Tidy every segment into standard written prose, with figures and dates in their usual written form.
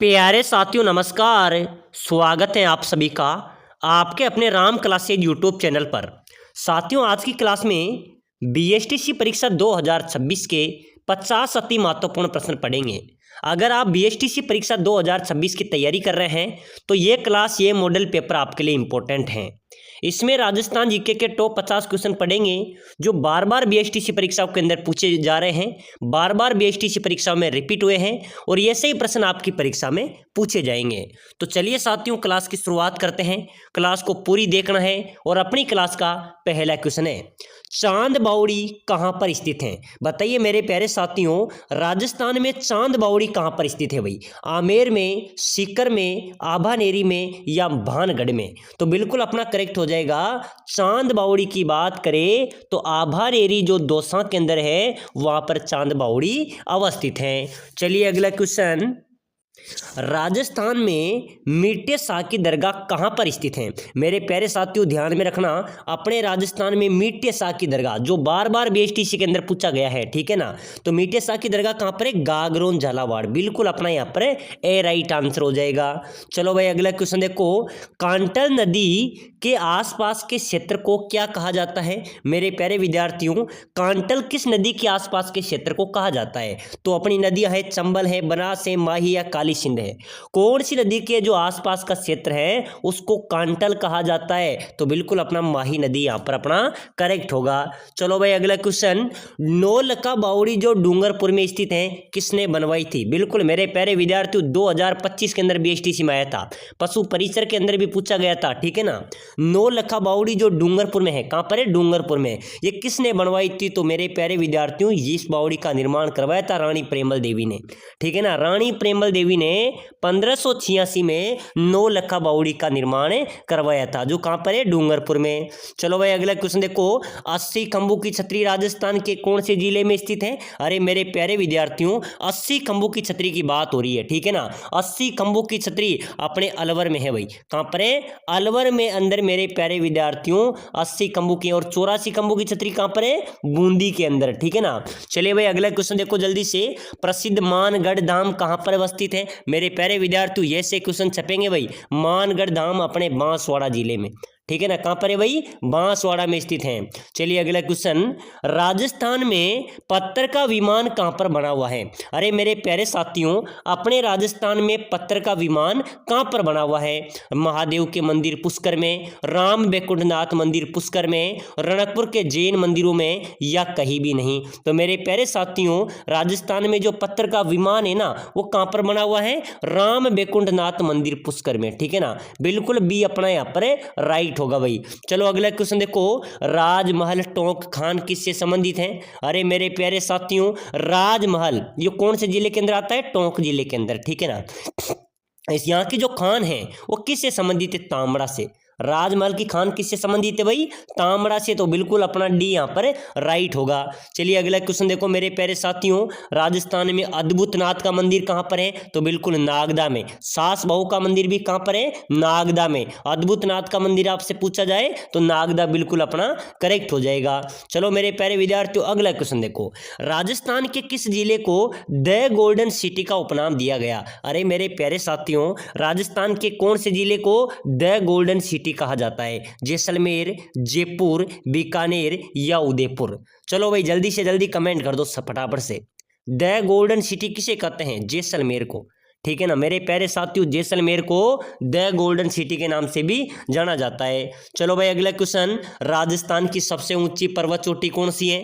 प्यारे साथियों नमस्कार। स्वागत है आप सभी का आपके अपने राम क्लासेज यूट्यूब चैनल पर। साथियों आज की क्लास में बीएसटीसी परीक्षा 2026 के 50 अति महत्वपूर्ण प्रश्न पढ़ेंगे। अगर आप बीएसटीसी परीक्षा 2026 की तैयारी कर रहे हैं तो ये मॉडल पेपर आपके लिए इम्पोर्टेंट हैं। इसमें राजस्थान जीके के टॉप 50 क्वेश्चन पढ़ेंगे जो बार बार बीएसटीसी परीक्षाओं के अंदर पूछे जा रहे हैं, बार बार बीएसटीसी परीक्षाओं में रिपीट हुए हैं और ऐसे ही प्रश्न आपकी परीक्षा में पूछे जाएंगे। तो चलिए साथियों क्लास की शुरुआत करते हैं। क्लास को पूरी देखना है और अपनी क्लास का पहला क्वेश्चन है, चांद बावड़ी कहाँ पर स्थित है? बताइए मेरे प्यारे साथियों, राजस्थान में चांद बावड़ी कहाँ पर स्थित है भाई? आमेर में, सीकर में, आभानेरी में या भानगढ़ में? तो बिल्कुल अपना करेक्ट हो जाएगा। चांद बावड़ी की बात करें तो आभानेरी जो दौसा के अंदर है वहां पर चांद बावड़ी अवस्थित है। चलिए अगला क्वेश्चन, राजस्थान में मीठे शाह की दरगाह कहाँ पर स्थित है? मेरे प्यारे साथियों ध्यान में रखना, अपने राजस्थान में मीठे शाह की दरगाह जो बार बार बीएसटीसी के अंदर पूछा गया है, ठीक है ना। तो मीठे शाह की दरगाह कहाँ पर है? गागरोन झालावाड़। बिल्कुल अपना यहाँ पर ए राइट आंसर हो जाएगा। चलो भाई अगला क्वेश्चन देखो, कांटल नदी के आसपास के क्षेत्र को क्या कहा जाता है? मेरे प्यारे विद्यार्थियों, कांटल किस नदी के आसपास के क्षेत्र को कहा जाता है? तो अपनी नदियां है, चंबल है, बनास है, माही या काली सिंध है। कौन सी नदी के जो आसपास का क्षेत्र है उसको कांटल कहा जाता है? तो बिल्कुल अपना माही नदी यहां पर अपना करेक्ट होगा। चलो भाई अगला क्वेश्चन, नौलखा बावड़ी जो डूंगरपुर में स्थित है किसने बनवाई थी? बिल्कुल मेरे प्यारे विद्यार्थियों 2025 के अंदर बीएसटीसी में आया था, पशु परिसर के अंदर भी पूछा गया था, ठीक है ना। नौलखा बावड़ी जो डूंगरपुर में है, कहां पर है? डूंगरपुर में। ये किसने बनवाई थी? तो मेरे प्यारे विद्यार्थियों इस बावड़ी का निर्माण करवाया था रानी प्रेमल देवी ने, ठीक है ना। रानी प्रेमल देवी ने 1586 में नौलखा बावड़ी का निर्माण करवाया था जो कहां पर है? डूंगरपुर में। चलो भाई अगला क्वेश्चन देखो, 80 खंभों की छतरी राजस्थान के कौन से जिले में स्थित है? अरे मेरे प्यारे विद्यार्थियों 80 खंभों की छतरी की बात हो रही है, ठीक है ना। 80 खंभों की छतरी अपने अलवर में है भाई। कहां पर है? अलवर में अंदर मेरे प्यारे विद्यार्थियों 80 खंभों की, और 84 खंभों की छतरी कहां पर है? बूंदी के अंदर, ठीक है ना। चलिए भाई अगला क्वेश्चन देखो जल्दी से, प्रसिद्ध मानगढ़ धाम कहां पर अवस्थित है? मेरे प्यारे विद्यार्थियों ये से क्वेश्चन छपेंगे भाई। मानगढ़ धाम अपने बांसवाड़ा जिले में, ठीक है ना। कहां पर है भाई? बांसवाड़ा में स्थित है। चलिए अगला क्वेश्चन, राजस्थान में पत्थर का विमान कहां पर बना हुआ है? अरे मेरे प्यारे साथियों अपने राजस्थान में पत्थर का विमान कहां पर बना हुआ है? महादेव के मंदिर पुष्कर में, राम बैकुंठनाथ मंदिर पुष्कर में, रणकपुर के जैन मंदिरों में या कहीं भी नहीं? तो मेरे प्यारे साथियों राजस्थान में जो पत्थर का विमान है ना वो कहां पर बना हुआ है? राम बैकुंठनाथ मंदिर पुष्कर में, ठीक है ना। बिल्कुल बी अपना यहाँ पर राइट होगा भाई। चलो अगला क्वेश्चन देखो, राजमहल टोंक खान किससे संबंधित है? अरे मेरे प्यारे साथियों राजमहल ये कौन से जिले के अंदर आता है? टोंक जिले के अंदर, ठीक है ना। इस यहाँ की जो खान है वो किससे संबंधित है? तांबड़ा से। राजमहल की खान किससे संबंधित है भाई? तांबड़ा से। तो बिल्कुल अपना डी यहाँ पर राइट होगा। चलिए अगला क्वेश्चन देखो मेरे प्यारे साथियों, राजस्थान में अद्भुतनाथ का मंदिर कहाँ पर है? तो बिल्कुल नागदा में। सास बहू का मंदिर भी कहाँ पर है? नागदा में। अद्भुतनाथ का मंदिर आपसे पूछा जाए तो नागदा बिल्कुल अपना करेक्ट हो जाएगा। चलो मेरे प्यारे विद्यार्थियों अगला क्वेश्चन देखो, राजस्थान के किस जिले को द गोल्डन सिटी का उपनाम दिया गया? अरे मेरे प्यारे साथियों राजस्थान के कौन से जिले को द गोल्डन सिटी कहा जाता है? जैसलमेर, जयपुर, बीकानेर या उदयपुर? चलो भाई जल्दी से जल्दी कमेंट कर दो फटाफट से। द गोल्डन सिटी किसे कहते हैं? जैसलमेर को, ठीक है ना। मेरे प्यारे साथियों जैसलमेर को द गोल्डन सिटी के नाम से भी जाना जाता है। चलो भाई अगला क्वेश्चन, राजस्थान की सबसे ऊंची पर्वत चोटी कौन सी है?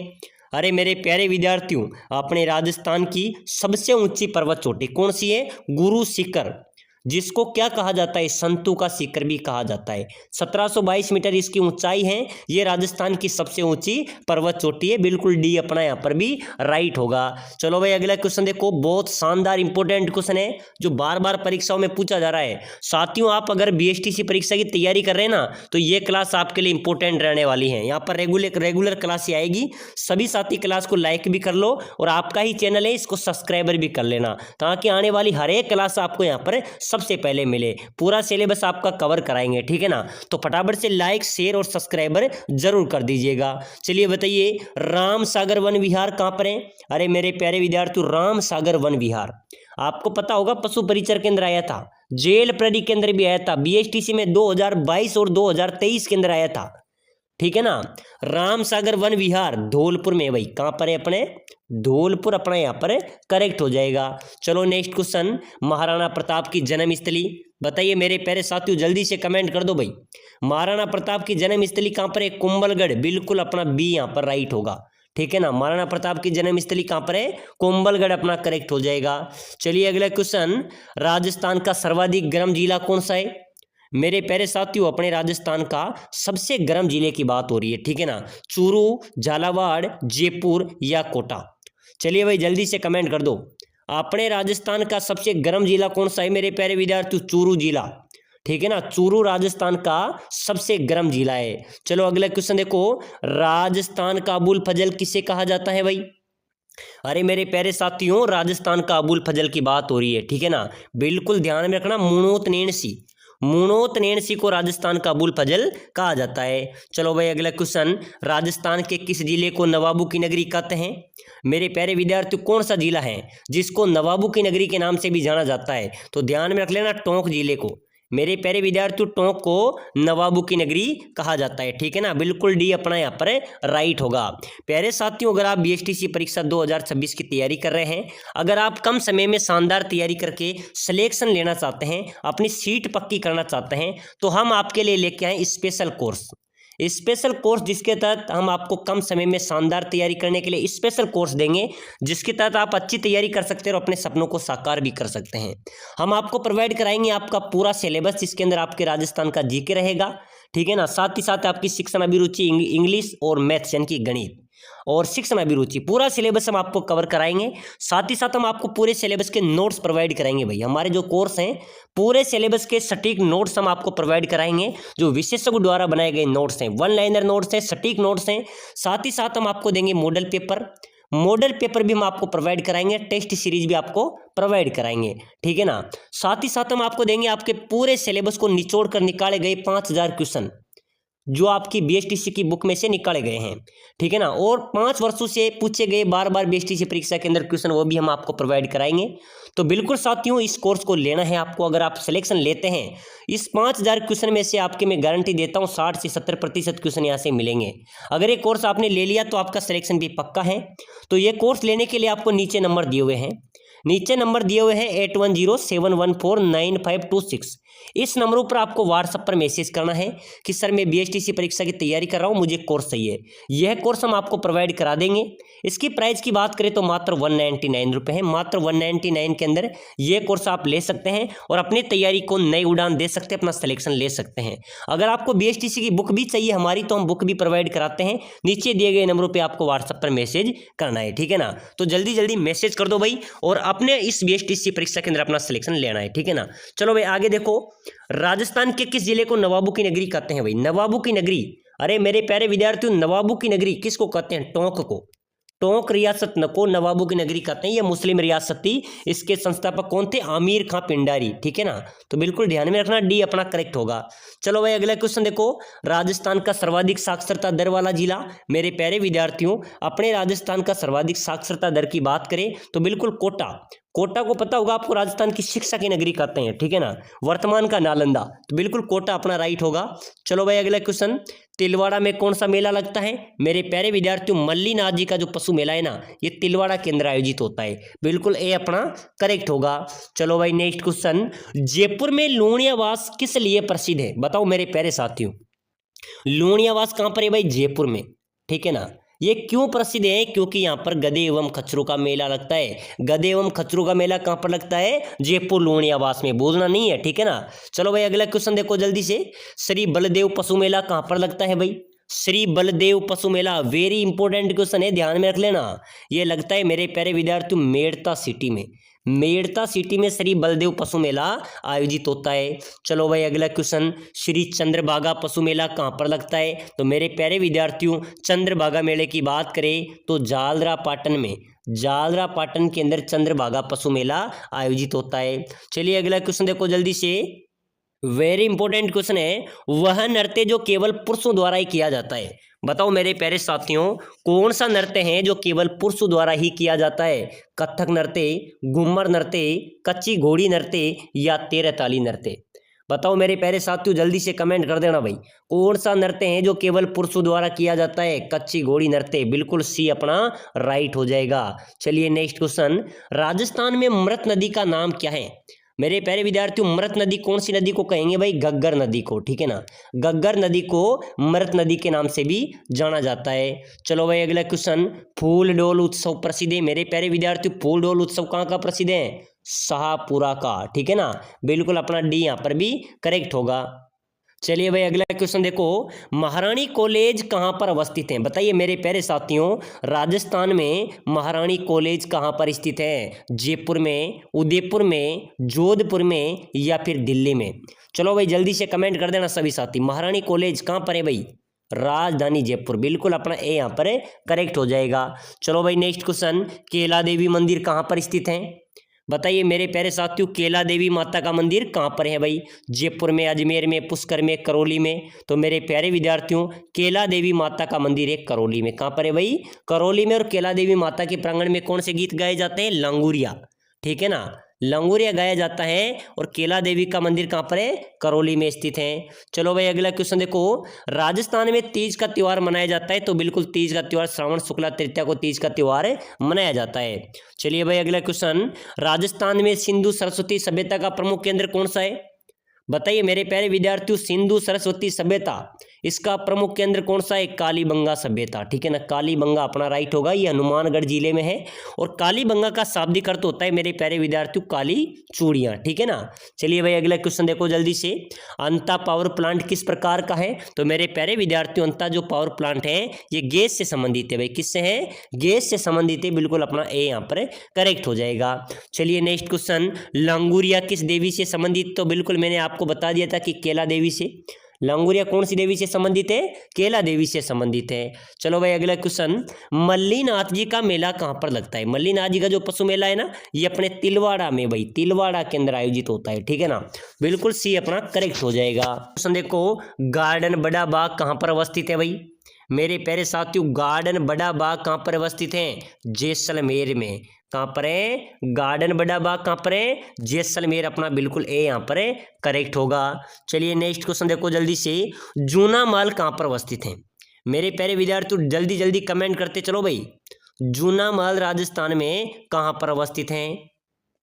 अरे मेरे प्यारे विद्यार्थियों अपने राजस्थान की सबसे ऊंची पर्वत चोटी कौन सी है? गुरु शिखर, जिसको क्या कहा जाता है? संतू का शिखर भी कहा जाता है। 1722 मीटर इसकी ऊंचाई है। ये राजस्थान की सबसे ऊंची पर्वत चोटी है। बिल्कुल डी अपना यहाँ पर भी राइट होगा। चलो भाई अगला क्वेश्चन देखो, बहुत शानदार इंपॉर्टेंट क्वेश्चन है जो बार बार परीक्षाओं में पूछा जा रहा है। साथियों आप अगर बीएसटीसी परीक्षा की तैयारी कर रहे हैं ना तो ये क्लास आपके लिए इंपॉर्टेंट रहने वाली है। यहाँ पर रेगुलर क्लास आएगी। सभी साथी क्लास को लाइक भी कर लो और आपका ही चैनल है इसको सब्सक्राइबर भी कर लेना ताकि आने वाली हर एक क्लास आपको यहाँ पर सबसे पहले मिले। पूरा सिलेबस आपका कवर कराएंगे, ठीक है ना। तो फटाफट से लाइक, शेयर और सब्सक्राइबर जरूर कर दीजिएगा। चलिए बताइए, राम सागर वन विहार कहाँ पर है? अरे मेरे प्यारे विद्यार्थियों, राम सागर वन विहार आपको पता होगा पशु परिचर केंद्र आया था, जेल प्रहरी केंद्र भी आया था, बीएसटीसी में 2022 और 2023 के अंदर आया था, ठीक है ना। राम सागर वन विहार धौलपुर में है भाई। कहाँ पर है? अपने धौलपुर अपना यहाँ पर करेक्ट हो जाएगा। चलो नेक्स्ट क्वेश्चन, महाराणा प्रताप की जन्मस्थली बताइए मेरे प्यारे साथियों, जल्दी से कमेंट कर दो भाई। महाराणा प्रताप की जन्मस्थली कहाँ पर है? कुंभलगढ़, बिल्कुल अपना बी यहाँ पर राइट होगा, ठीक है ना। महाराणा प्रताप की जन्मस्थली कहाँ पर है? कुंभलगढ़ अपना करेक्ट हो जाएगा। चलिए अगला क्वेश्चन, राजस्थान का सर्वाधिक गर्म जिला कौन सा है? मेरे प्यारे साथियों, अपने राजस्थान का सबसे गर्म जिले की बात हो रही है, ठीक है ना। चूरू, झालावाड़, जयपुर या कोटा? चलिए भाई जल्दी से कमेंट कर दो। अपने राजस्थान का सबसे गर्म जिला कौन सा है मेरे प्यारे विद्यार्थियों? चूरू जिला, ठीक है ना। चूरू राजस्थान का सबसे गर्म जिला है। चलो अगला क्वेश्चन देखो, राजस्थान का अबुल फजल किसे कहा जाता है भाई? अरे मेरे प्यारे साथियों, राजस्थान का अबुल फजल की बात हो रही है, ठीक है ना। बिल्कुल ध्यान में रखना, मुणोतनेणसी को राजस्थान का अबुल फजल कहा जाता है। चलो भाई अगला क्वेश्चन, राजस्थान के किस जिले को नवाबों की नगरी कहते हैं? मेरे प्यारे विद्यार्थियों, कौन सा जिला है जिसको नवाबों की नगरी के नाम से भी जाना जाता है? तो ध्यान में रख लेना, टोंक जिले को। मेरे प्यारे विद्यार्थियों, टोंक को नवाबों की नगरी कहा जाता है, ठीक है ना। बिल्कुल डी अपना यहाँ पर राइट होगा। प्यारे साथियों, अगर आप बीएसटीसी परीक्षा 2026 की तैयारी कर रहे हैं, अगर आप कम समय में शानदार तैयारी करके सिलेक्शन लेना चाहते हैं, अपनी सीट पक्की करना चाहते हैं, तो हम आपके लिए लेके आए स्पेशल कोर्स जिसके तहत हम आपको कम समय में शानदार तैयारी करने के लिए स्पेशल कोर्स देंगे, जिसके तहत आप अच्छी तैयारी कर सकते हैं और अपने सपनों को साकार भी कर सकते हैं। हम आपको प्रोवाइड कराएंगे आपका पूरा सिलेबस, जिसके अंदर आपके राजस्थान का जीके रहेगा, ठीक है ना। साथ ही साथ आपकी शिक्षण अभिरुचि इंग्लिश और मैथ्स यानी कि गणित और शिक्षण अभिरुचि, पूरा सिलेबस हम आपको कवर कराएंगे। साथ ही साथ हम आपको पूरे सिलेबस के नोट्स प्रोवाइड कराएंगे भाई। हमारे जो कोर्स हैं, पूरे सिलेबस के सटीक नोट्स हम आपको प्रोवाइड कराएंगे, जो विशेषज्ञों द्वारा बनाए गए नोट्स हैं, वन लाइनर नोट्स हैं, सटीक नोट्स हैं। साथ ही साथ हम आपको देंगे मॉडल पेपर भी हम आपको प्रोवाइड कराएंगे, टेस्ट सीरीज भी आपको प्रोवाइड कराएंगे, ठीक है ना। साथ ही साथ हम आपको देंगे आपके पूरे सिलेबस को निचोड़ कर निकाले गए 5000 क्वेश्चन, जो आपकी बीएसटीसी की बुक में से निकाले गए हैं, ठीक है ना। और 5 वर्षों से पूछे गए बार बीएसटीसी परीक्षा के अंदर क्वेश्चन, वो भी हम आपको प्रोवाइड कराएंगे। तो बिल्कुल साथियों, इस कोर्स को लेना है आपको। अगर आप सिलेक्शन लेते हैं, इस 5000 क्वेश्चन में से आपके मैं गारंटी देता हूँ 60 से 70% क्वेश्चन यहाँ से मिलेंगे। अगर ये कोर्स आपने ले लिया तो आपका सिलेक्शन भी पक्का है। तो ये कोर्स लेने के लिए आपको नीचे नंबर दिए हुए हैं 8107149526। इस नंबरों पर आपको व्हाट्सएप पर मैसेज करना है कि सर मैं बीएसटीसी परीक्षा की तैयारी कर रहा हूँ, मुझे कोर्स चाहिए। यह कोर्स हम आपको प्रोवाइड करा देंगे। इसकी प्राइस की बात करें तो मात्र 199 रुपये है। मात्र 199 के अंदर यह कोर्स आप ले सकते हैं और अपनी तैयारी को नई उड़ान दे सकते हैं, अपना सिलेक्शन ले सकते हैं। अगर आपको बीएसटीसी की बुक भी चाहिए हमारी, तो हम बुक भी प्रोवाइड कराते हैं। नीचे दिए गए नंबरों पर आपको व्हाट्सएप पर मैसेज करना है, ठीक है ना। तो जल्दी जल्दी मैसेज कर दो भाई, और अपने इस बीएसटीसी परीक्षा के अंदर अपना सिलेक्शन लेना है, ठीक है ना। चलो भाई आगे देखो, राजस्थान के किस जिले को नवाबों की नगरी कहते हैं भाई? नवाबों की नगरी, अरे मेरे प्यारे विद्यार्थियों, नवाबों की नगरी किसको कहते हैं? टोंक को। टोंक रियासत को नवाबों की नगरी कहते हैं। यह मुस्लिम रियासत थी। इसके संस्थापक कौन थे? आमिर खां पिंडारी, ठीक है ना। तो बिल्कुल ध्यान में रखना, डी अपना करेक्ट होगा। चलो भाई अगला क्वेश्चन देखो, राजस्थान का सर्वाधिक साक्षरता दर वाला जिला। मेरे प्यारे विद्यार्थियों, अपने राजस्थान का सर्वाधिक साक्षरता दर की बात करें तो बिल्कुल कोटा को पता होगा आपको, राजस्थान की शिक्षा की नगरी कहते हैं, ठीक है ना। वर्तमान का नालंदा, तो बिल्कुल कोटा अपना राइट होगा। चलो भाई अगला क्वेश्चन, तिलवाड़ा में कौन सा मेला लगता है? मेरे प्यारे विद्यार्थियों, मल्लीनाथ जी का जो पशु मेला है ना, ये तिलवाड़ा के अंदर आयोजित होता है। बिल्कुल ए अपना करेक्ट होगा। चलो भाई नेक्स्ट क्वेश्चन, जयपुर में लूणियावास किस लिए प्रसिद्ध है? बताओ मेरे प्यारे साथियों, लूणियावास कहाँ पर है भाई? जयपुर में, ठीक है ना। ये क्यों प्रसिद्ध है? क्योंकि यहाँ पर गधे एवं खच्चरों का मेला लगता है। गधे एवं खच्चरों का मेला कहाँ पर लगता है? जयपुर लूणियावास में, भूलना नहीं है, ठीक है ना। चलो भाई अगला क्वेश्चन देखो जल्दी से, श्री बलदेव पशु मेला कहाँ पर लगता है भाई? श्री बलदेव पशु मेला, वेरी इंपॉर्टेंट क्वेश्चन है, ध्यान में रख लेना। ये लगता है मेरे प्यारे विद्यार्थियों मेड़ता सिटी में श्री बलदेव पशु मेला आयोजित होता है। चलो भाई अगला क्वेश्चन, श्री चंद्रभागा पशु मेला कहाँ पर लगता है? तो मेरे प्यारे विद्यार्थियों, चंद्रभागा मेले की बात करें तो जालरा पाटन में जालरा पाटन के अंदर चंद्रभागा पशु मेला आयोजित होता है। चलिए अगला क्वेश्चन देखो जल्दी से, वेरी इंपॉर्टेंट क्वेश्चन है, वह नृत्य जो केवल पुरुषों द्वारा ही किया जाता है। बताओ मेरे प्यारे साथियों, कौन सा नृत्य है जो केवल पुरुषों द्वारा ही किया जाता है? कथक नृत्य, घूमर नृत्य, कच्ची घोड़ी नृत्य या तेरह ताली नृत्य? बताओ मेरे प्यारे साथियों, जल्दी से कमेंट कर देना भाई, कौन सा नृत्य है जो केवल पुरुषों द्वारा किया जाता है? कच्ची घोड़ी नृत्य, बिल्कुल सी अपना राइट हो जाएगा। चलिए नेक्स्ट क्वेश्चन, राजस्थान में मृत नदी का नाम क्या है? मेरे प्यारे विद्यार्थियों, मृत नदी कौन सी नदी को कहेंगे भाई? घग्गर नदी को, ठीक है ना। घग्गर नदी को मृत नदी के नाम से भी जाना जाता है। चलो भाई अगला क्वेश्चन, फूल डोल उत्सव प्रसिद्ध है। मेरे प्यारे विद्यार्थियों, फूल डोल उत्सव कहाँ का प्रसिद्ध है? शाहपुरा का, ठीक है ना। बिल्कुल अपना डी यहाँ पर भी करेक्ट होगा। चलिए भाई अगला क्वेश्चन देखो, महारानी कॉलेज कहाँ पर अवस्थित है? बताइए मेरे प्यारे साथियों, राजस्थान में महारानी कॉलेज कहाँ पर स्थित है? जयपुर में, उदयपुर में, जोधपुर में या फिर दिल्ली में? चलो भाई जल्दी से कमेंट कर देना सभी साथी, महारानी कॉलेज कहाँ पर है भाई? राजधानी जयपुर, बिल्कुल अपना ए यहाँ पर करेक्ट हो जाएगा। चलो भाई नेक्स्ट क्वेश्चन, केला देवी मंदिर कहाँ पर स्थित है? बताइए मेरे प्यारे साथियों, केला देवी माता का मंदिर कहाँ पर है भाई? जयपुर में, अजमेर में, पुष्कर में, करौली में? तो मेरे प्यारे विद्यार्थियों, केला देवी माता का मंदिर है करौली में। कहाँ पर है भाई? करौली में। और केला देवी माता के प्रांगण में कौन से गीत गाए जाते हैं? लांगुरिया, ठीक है ना, लांगुरिया गाया जाता है। और केला देवी का मंदिर कहाँ पर है? करौली में स्थित है। चलो भाई अगला क्वेश्चन देखो, राजस्थान में तीज का त्योहार मनाया जाता है। तो बिल्कुल तीज का त्योहार श्रावण शुक्ला तृतीया को तीज का त्योहार मनाया जाता है। चलिए भाई अगला क्वेश्चन, राजस्थान में सिंधु सरस्वती सभ्यता का प्रमुख केंद्र कौन सा है? बताइए मेरे प्यारे विद्यार्थियों, सिंधु सरस्वती सभ्यता, इसका प्रमुख केंद्र कौन सा है? कालीबंगा सभ्यता, ठीक है ना। कालीबंगा अपना राइट होगा, ये हनुमानगढ़ जिले में है। और कालीबंगा का शाब्दिक अर्थ होता है मेरे प्यारे विद्यार्थियों काली चूड़ियां, ठीक है ना। चलिए भाई अगला क्वेश्चन देखो जल्दी से, अंता पावर प्लांट किस प्रकार का है? तो मेरे प्यारे विद्यार्थियों, अंता जो पावर प्लांट है ये गैस से संबंधित है भाई। किससे है? गैस से संबंधित है, बिल्कुल अपना ए यहाँ पर करेक्ट हो जाएगा। चलिए नेक्स्ट क्वेश्चन, लांगुरिया किस देवी से संबंधित? तो बिल्कुल मैंने आपको बता दिया था कि केला देवी से। लांगुरिया कौन सी देवी से संबंधित है? केला देवी से संबंधित है। चलो भाई अगला क्वेश्चन, मल्लीनाथ जी का मेला कहाँ पर लगता है? मल्लीनाथ जी का जो पशु मेला है ना, ये अपने तिलवाड़ा में भाई, तिलवाड़ा के अंदर आयोजित होता है, ठीक है ना। बिल्कुल सी अपना करेक्ट हो जाएगा। क्वेश्चन देखो, गार्डन बड़ा बाग कहाँ पर अवस्थित है भाई? मेरे प्यारे साथियों, गार्डन बड़ा बाग कहाँ पर अवस्थित है? जैसलमेर में। कहाँ पर है? गार्डन बड़ा बाग कहाँ पर है? जैसलमेर, अपना बिल्कुल ए यहाँ पर करेक्ट होगा। चलिए नेक्स्ट क्वेश्चन देखो जल्दी से, जूना माल कहाँ पर अवस्थित है? मेरे प्यारे विद्यार्थियों जल्दी जल्दी कमेंट करते चलो भाई, जूना माल राजस्थान में कहाँ पर अवस्थित है?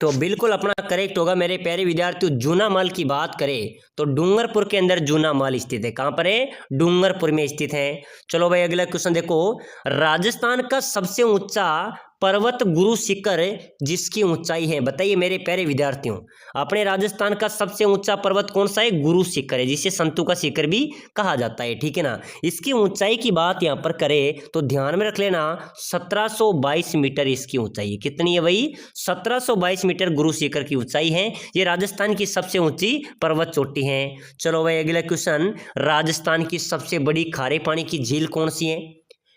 तो बिल्कुल अपना करेक्ट होगा मेरे प्यारे विद्यार्थियों, जूना माल की बात करें तो डूंगरपुर के अंदर जूना माल स्थित है। कहाँ पर है? डूंगरपुर में स्थित है। चलो भाई अगला क्वेश्चन देखो, राजस्थान का सबसे ऊंचा पर्वत गुरु शिखर जिसकी ऊंचाई है? बताइए मेरे प्यारे विद्यार्थियों, अपने राजस्थान का सबसे ऊंचा पर्वत कौन सा है? गुरु शिखर है, जिसे संतू का शिखर भी कहा जाता है, ठीक है ना। इसकी ऊंचाई की बात यहाँ पर करें तो ध्यान में रख लेना, 1722 मीटर इसकी ऊंचाई है। कितनी है भाई? 1722 मीटर गुरु शिखर की ऊंचाई है। ये राजस्थान की सबसे ऊंची पर्वत चोटी है। चलो भाई अगला क्वेश्चन, राजस्थान की सबसे बड़ी खारे पानी की झील कौन सी है?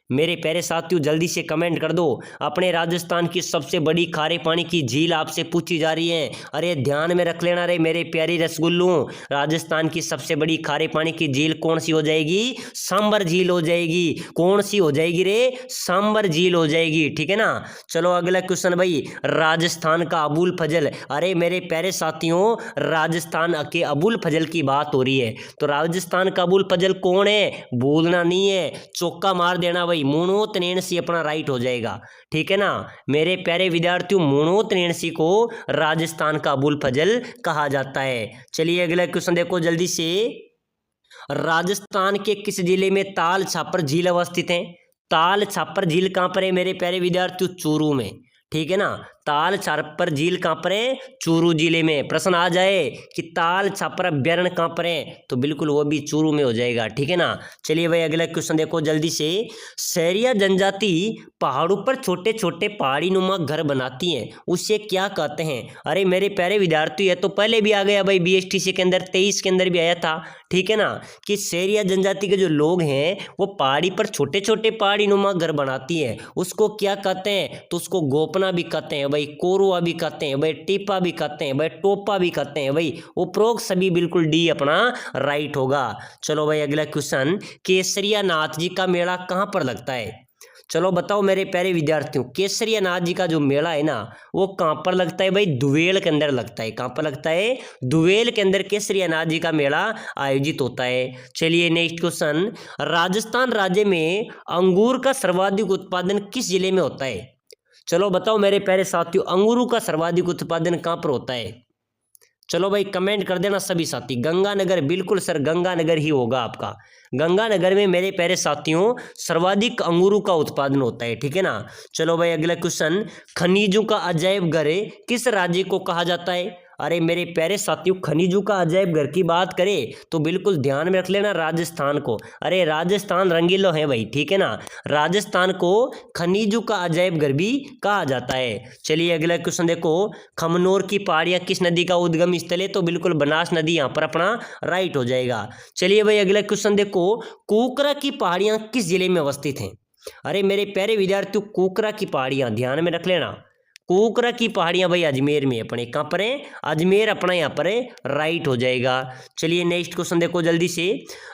मेरे प्यारे साथियों जल्दी से कमेंट कर दो, अपने राजस्थान की सबसे बड़ी खारे पानी की झील आपसे पूछी जा रही है। अरे ध्यान में रख लेना रे मेरे प्यारे रसगुल्लू, राजस्थान की सबसे बड़ी खारे पानी की झील कौन सी हो जाएगी? सांबर झील हो जाएगी। कौन सी हो जाएगी रे? सांबर झील हो जाएगी, ठीक है ना। चलो अगला क्वेश्चन भाई, राजस्थान का अबुल फजल, अरे मेरे प्यारे साथियों राजस्थान के अबुल फजल की बात हो रही है, तो राजस्थान का अबुल फजल कौन है? भूलना नहीं है, चौका मार देना भाई, मुणोत नैणसी अपना राइट हो जाएगा, ठीक है ना। मेरे प्यारे विद्यार्थियों मुणोत नैणसी को राजस्थान का अबुल फजल कहा जाता है। चलिए अगला क्वेश्चन देखो जल्दी से, राजस्थान के किस जिले में ताल छापर झील अवस्थित है? ताल छापर झील कहां पर है मेरे प्यारे विद्यार्थियों? चूरू में, ठीक है ना। ताल छापर झील कहाँ पर है? चूरू जिले में। प्रश्न आ जाए कि ताल छापर अभ्यारण्य कहाँ पर है, तो बिल्कुल वो भी चूरू में हो जाएगा, ठीक है ना। चलिए भाई अगला क्वेश्चन देखो जल्दी से। सहरिया जनजाति पहाड़ों पर छोटे छोटे पहाड़ी नुमा घर बनाती हैं, उसे क्या कहते हैं? अरे मेरे प्यारे विद्यार्थी, है तो पहले भी आ गया भाई, BSTC के अंदर 23 के अंदर भी आया था, ठीक है ना, कि सहरिया जनजाति के जो लोग हैं वो पहाड़ी पर छोटे छोटे पहाड़ी नुमा घर बनाती है, उसको क्या कहते हैं? तो उसको गोपना भी कहते हैं भाई, कोरुआ भी कहते हैं भाई, टीपा भी कहते हैं भाई, टोपा भी कहते हैं भाई। उपरोक्त सभी बिल्कुल डी अपना राइट होगा। चलो भाई अगला क्वेश्चन, केसरिया नाथ जी का मेला कहाँ पर लगता है? चलो बताओ मेरे प्यारे विद्यार्थियों, केसरिया नाथ जी का जो मेला है ना वो कहाँ पर लगता है भाई? दुवेल के अंदर लगता है। कहाँ पर लगता है? दुवेल के अंदर केसरिया नाथ जी का मेला आयोजित होता है। चलिए नेक्स्ट क्वेश्चन, राजस्थान राज्य में अंगूर का सर्वाधिक उत्पादन किस जिले में होता है? चलो बताओ मेरे प्यारे साथियों, अंगूरों का सर्वाधिक उत्पादन कहाँ पर होता है? चलो भाई कमेंट कर देना सभी साथी। गंगानगर, बिल्कुल सर गंगानगर ही होगा आपका। गंगानगर में मेरे प्यारे साथियों सर्वाधिक अंगूरों का उत्पादन होता है, ठीक है ना। चलो भाई अगला क्वेश्चन, खनिजों का अजायब घर किस राज्य को कहा जाता है? अरे मेरे प्यारे साथियों, खनिजों का अजायब घर की बात करें तो बिल्कुल ध्यान में रख लेना राजस्थान को। अरे राजस्थान रंगीलो है भाई, ठीक है ना। राजस्थान को खनिजों का अजायब घर भी कहा जाता है। चलिए अगला क्वेश्चन देखो, खमनोर की पहाड़ियाँ किस नदी का उद्गम स्थल है? तो बिल्कुल बनास नदी यहाँ पर अपना राइट हो जाएगा। चलिए भाई अगला क्वेश्चन देखो, कोकरा की पहाड़ियाँ किस जिले में अवस्थित हैं? अरे मेरे प्यारे विद्यार्थियों, कोकरा की पहाड़ियाँ ध्यान में रख लेना। कोकरा की पहाड़ियां भाई अजमेर में अपने, कहाँ पर है? अजमेर अपना यहाँ पर है, राइट हो जाएगा। चलिए नेक्स्ट क्वेश्चन देखो जल्दी से,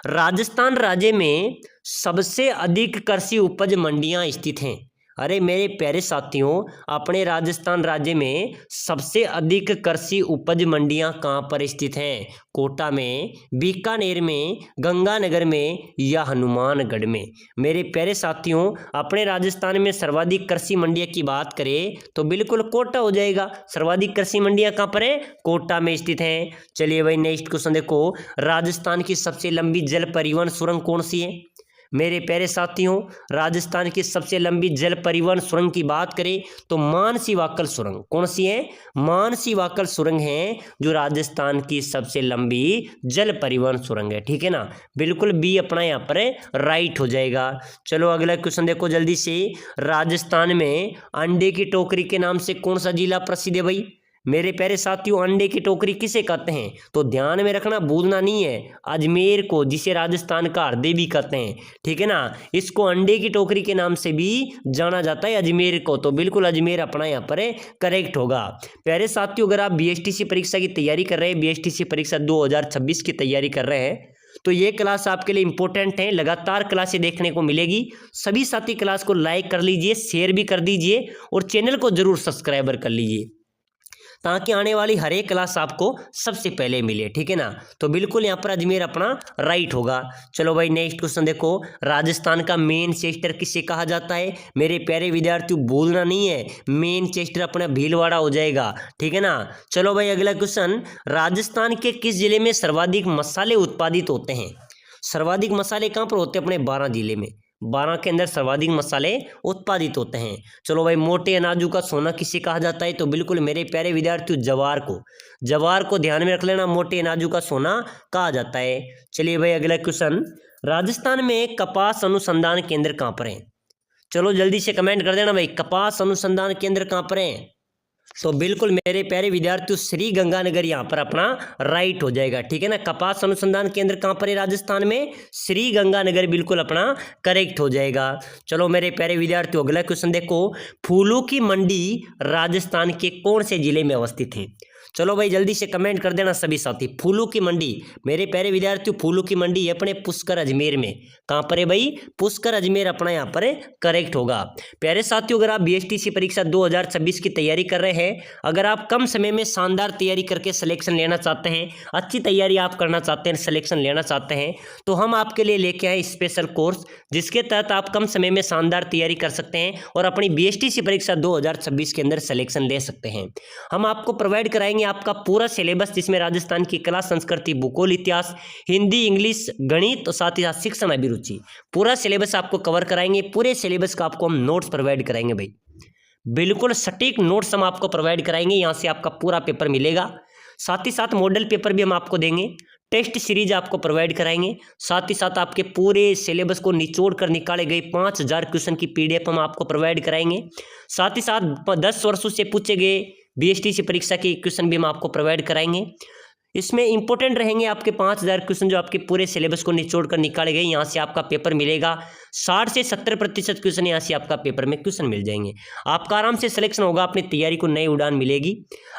राजस्थान राज्य में सबसे अधिक कृषि उपज मंडियां स्थित हैं। अरे मेरे प्यारे साथियों, अपने राजस्थान राज्य में सबसे अधिक कृषि उपज मंडियां कहाँ पर स्थित हैं? कोटा में, बीकानेर में, गंगानगर में या हनुमानगढ़ में? मेरे प्यारे साथियों, अपने राजस्थान में सर्वाधिक कृषि मंडियां की बात करें तो बिल्कुल कोटा हो जाएगा। सर्वाधिक कृषि मंडियां कहाँ पर है? कोटा में स्थित हैं। चलिए भाई नेक्स्ट क्वेश्चन देखो, राजस्थान की सबसे लंबी जल परिवहन सुरंग कौन सी है? मेरे प्यारे साथियों, राजस्थान की सबसे लंबी जल परिवहन सुरंग की बात करें तो मानसी वाकल सुरंग। कौन सी है? मानसी वाकल सुरंग है जो राजस्थान की सबसे लंबी जल परिवहन सुरंग है, ठीक है ना। बिल्कुल बी अपना यहाँ पर राइट हो जाएगा। चलो अगला क्वेश्चन देखो जल्दी से, राजस्थान में अंडे की टोकरी के नाम से कौन सा जिला प्रसिद्ध है भाई? मेरे प्यारे साथियों, अंडे की टोकरी किसे कहते हैं? तो ध्यान में रखना, भूलना नहीं है, अजमेर को, जिसे राजस्थान का हृदय भी कहते हैं, ठीक है ना। इसको अंडे की टोकरी के नाम से भी जाना जाता है, अजमेर को। तो बिल्कुल अजमेर अपना यहाँ पर करेक्ट होगा। प्यारे साथियों, अगर आप BSTC परीक्षा की तैयारी कर रहे हैं, BSTC परीक्षा 2026 की तैयारी कर रहे हैं, तो ये क्लास आपके लिए इंपॉर्टेंट है। लगातार क्लासें देखने को मिलेगी। सभी साथी क्लास को लाइक कर लीजिए, शेयर भी कर दीजिए और चैनल को जरूर सब्सक्राइबर कर लीजिए ताकि आने वाली हर एक क्लास आपको सबसे पहले मिले, ठीक है ना। तो बिल्कुल यहाँ पर अजमेर अपना राइट होगा। चलो भाई नेक्स्ट क्वेश्चन देखो, राजस्थान का मैनचेस्टर किसे कहा जाता है? मेरे प्यारे विद्यार्थियों, भूलना नहीं है, मैनचेस्टर अपना भीलवाड़ा हो जाएगा, ठीक है ना। चलो भाई अगला क्वेश्चन, राजस्थान के किस जिले में सर्वाधिक मसाले उत्पादित होते हैं? सर्वाधिक मसाले कहाँ पर होते हैं? अपने 12 जिले में। 12 के अंदर सर्वाधिक मसाले उत्पादित होते हैं। चलो भाई, मोटे अनाजों का सोना किसे कहा जाता है? तो बिल्कुल मेरे प्यारे विद्यार्थियों, जवार को। जवार को ध्यान में रख लेना, मोटे अनाजों का सोना कहा जाता है। चलिए भाई अगला क्वेश्चन, राजस्थान में कपास अनुसंधान केंद्र कहाँ पर है? चलो जल्दी से कमेंट कर देना भाई, कपास अनुसंधान केंद्र कहाँ पर है? तो बिल्कुल मेरे प्यारे विद्यार्थियों, श्री गंगानगर यहाँ पर अपना राइट हो जाएगा, ठीक है ना। कपास अनुसंधान केंद्र कहाँ पर है राजस्थान में? श्री गंगानगर बिल्कुल अपना करेक्ट हो जाएगा। चलो मेरे प्यारे विद्यार्थियों, अगला क्वेश्चन देखो, फूलों की मंडी राजस्थान के कौन से जिले में अवस्थित है? चलो भाई जल्दी से कमेंट कर देना सभी साथी। फूलों की मंडी, मेरे प्यारे विद्यार्थियों, फूलों की मंडी है अपने पुष्कर अजमेर में। कहाँ पर है भाई? पुष्कर अजमेर अपना यहाँ पर करेक्ट होगा। प्यारे साथियों, अगर आप BSTC परीक्षा 2026 की तैयारी कर रहे हैं, अगर आप कम समय में शानदार तैयारी करके सिलेक्शन लेना चाहते हैं, अच्छी तैयारी आप करना चाहते हैं, सिलेक्शन लेना चाहते हैं, तो हम आपके लिए लेके आए स्पेशल कोर्स, जिसके तहत आप कम समय में शानदार तैयारी कर सकते हैं और अपनी BSTC परीक्षा 2026 के अंदर सिलेक्शन ले सकते हैं। हम आपको प्रोवाइड कराएंगे आपका पूरा सिलेबस, जिसमें राजस्थान की कला, संस्कृति, भूगोल, इतिहास, हिंदी, इंग्लिश, गणित और साथ ही साथ शिक्षण अभिरुचि, पूरा सिलेबस आपको कवर कराएंगे। पूरे सिलेबस का आपको हम नोट्स प्रोवाइड कराएंगे भाई। बिल्कुल सटीक नोट्स हम आपको प्रोवाइड कराएंगे, यहाँ से आपका पूरा पेपर मिलेगा। साथ ही साथ मॉडल पेपर भी हम आपको देंगे, टेस्ट सीरीज आपको प्रोवाइड कराएंगे, साथ ही साथ आपके पूरे सिलेबस को निचोड़ कर निकाले गए 5000 क्वेश्चन की पीडीएफ हम आपको प्रोवाइड कराएंगे। साथ ही साथ 10 वर्षों से पूछे गए बीएसटीसी परीक्षा के क्वेश्चन भी हम आपको प्रोवाइड कराएंगे। इसमें इंपॉर्टेंट रहेंगे आपके 5000 क्वेश्चन जो आपके पूरे सिलेबस को निचोड़ कर निकाले गए, यहाँ से आपका पेपर मिलेगा। 60 से 70% क्वेश्चन यहाँ से आपका पेपर में क्वेश्चन मिल जाएंगे। आपका आराम से सिलेक्शन होगा, अपनी तैयारी को नई उड़ान मिलेगी।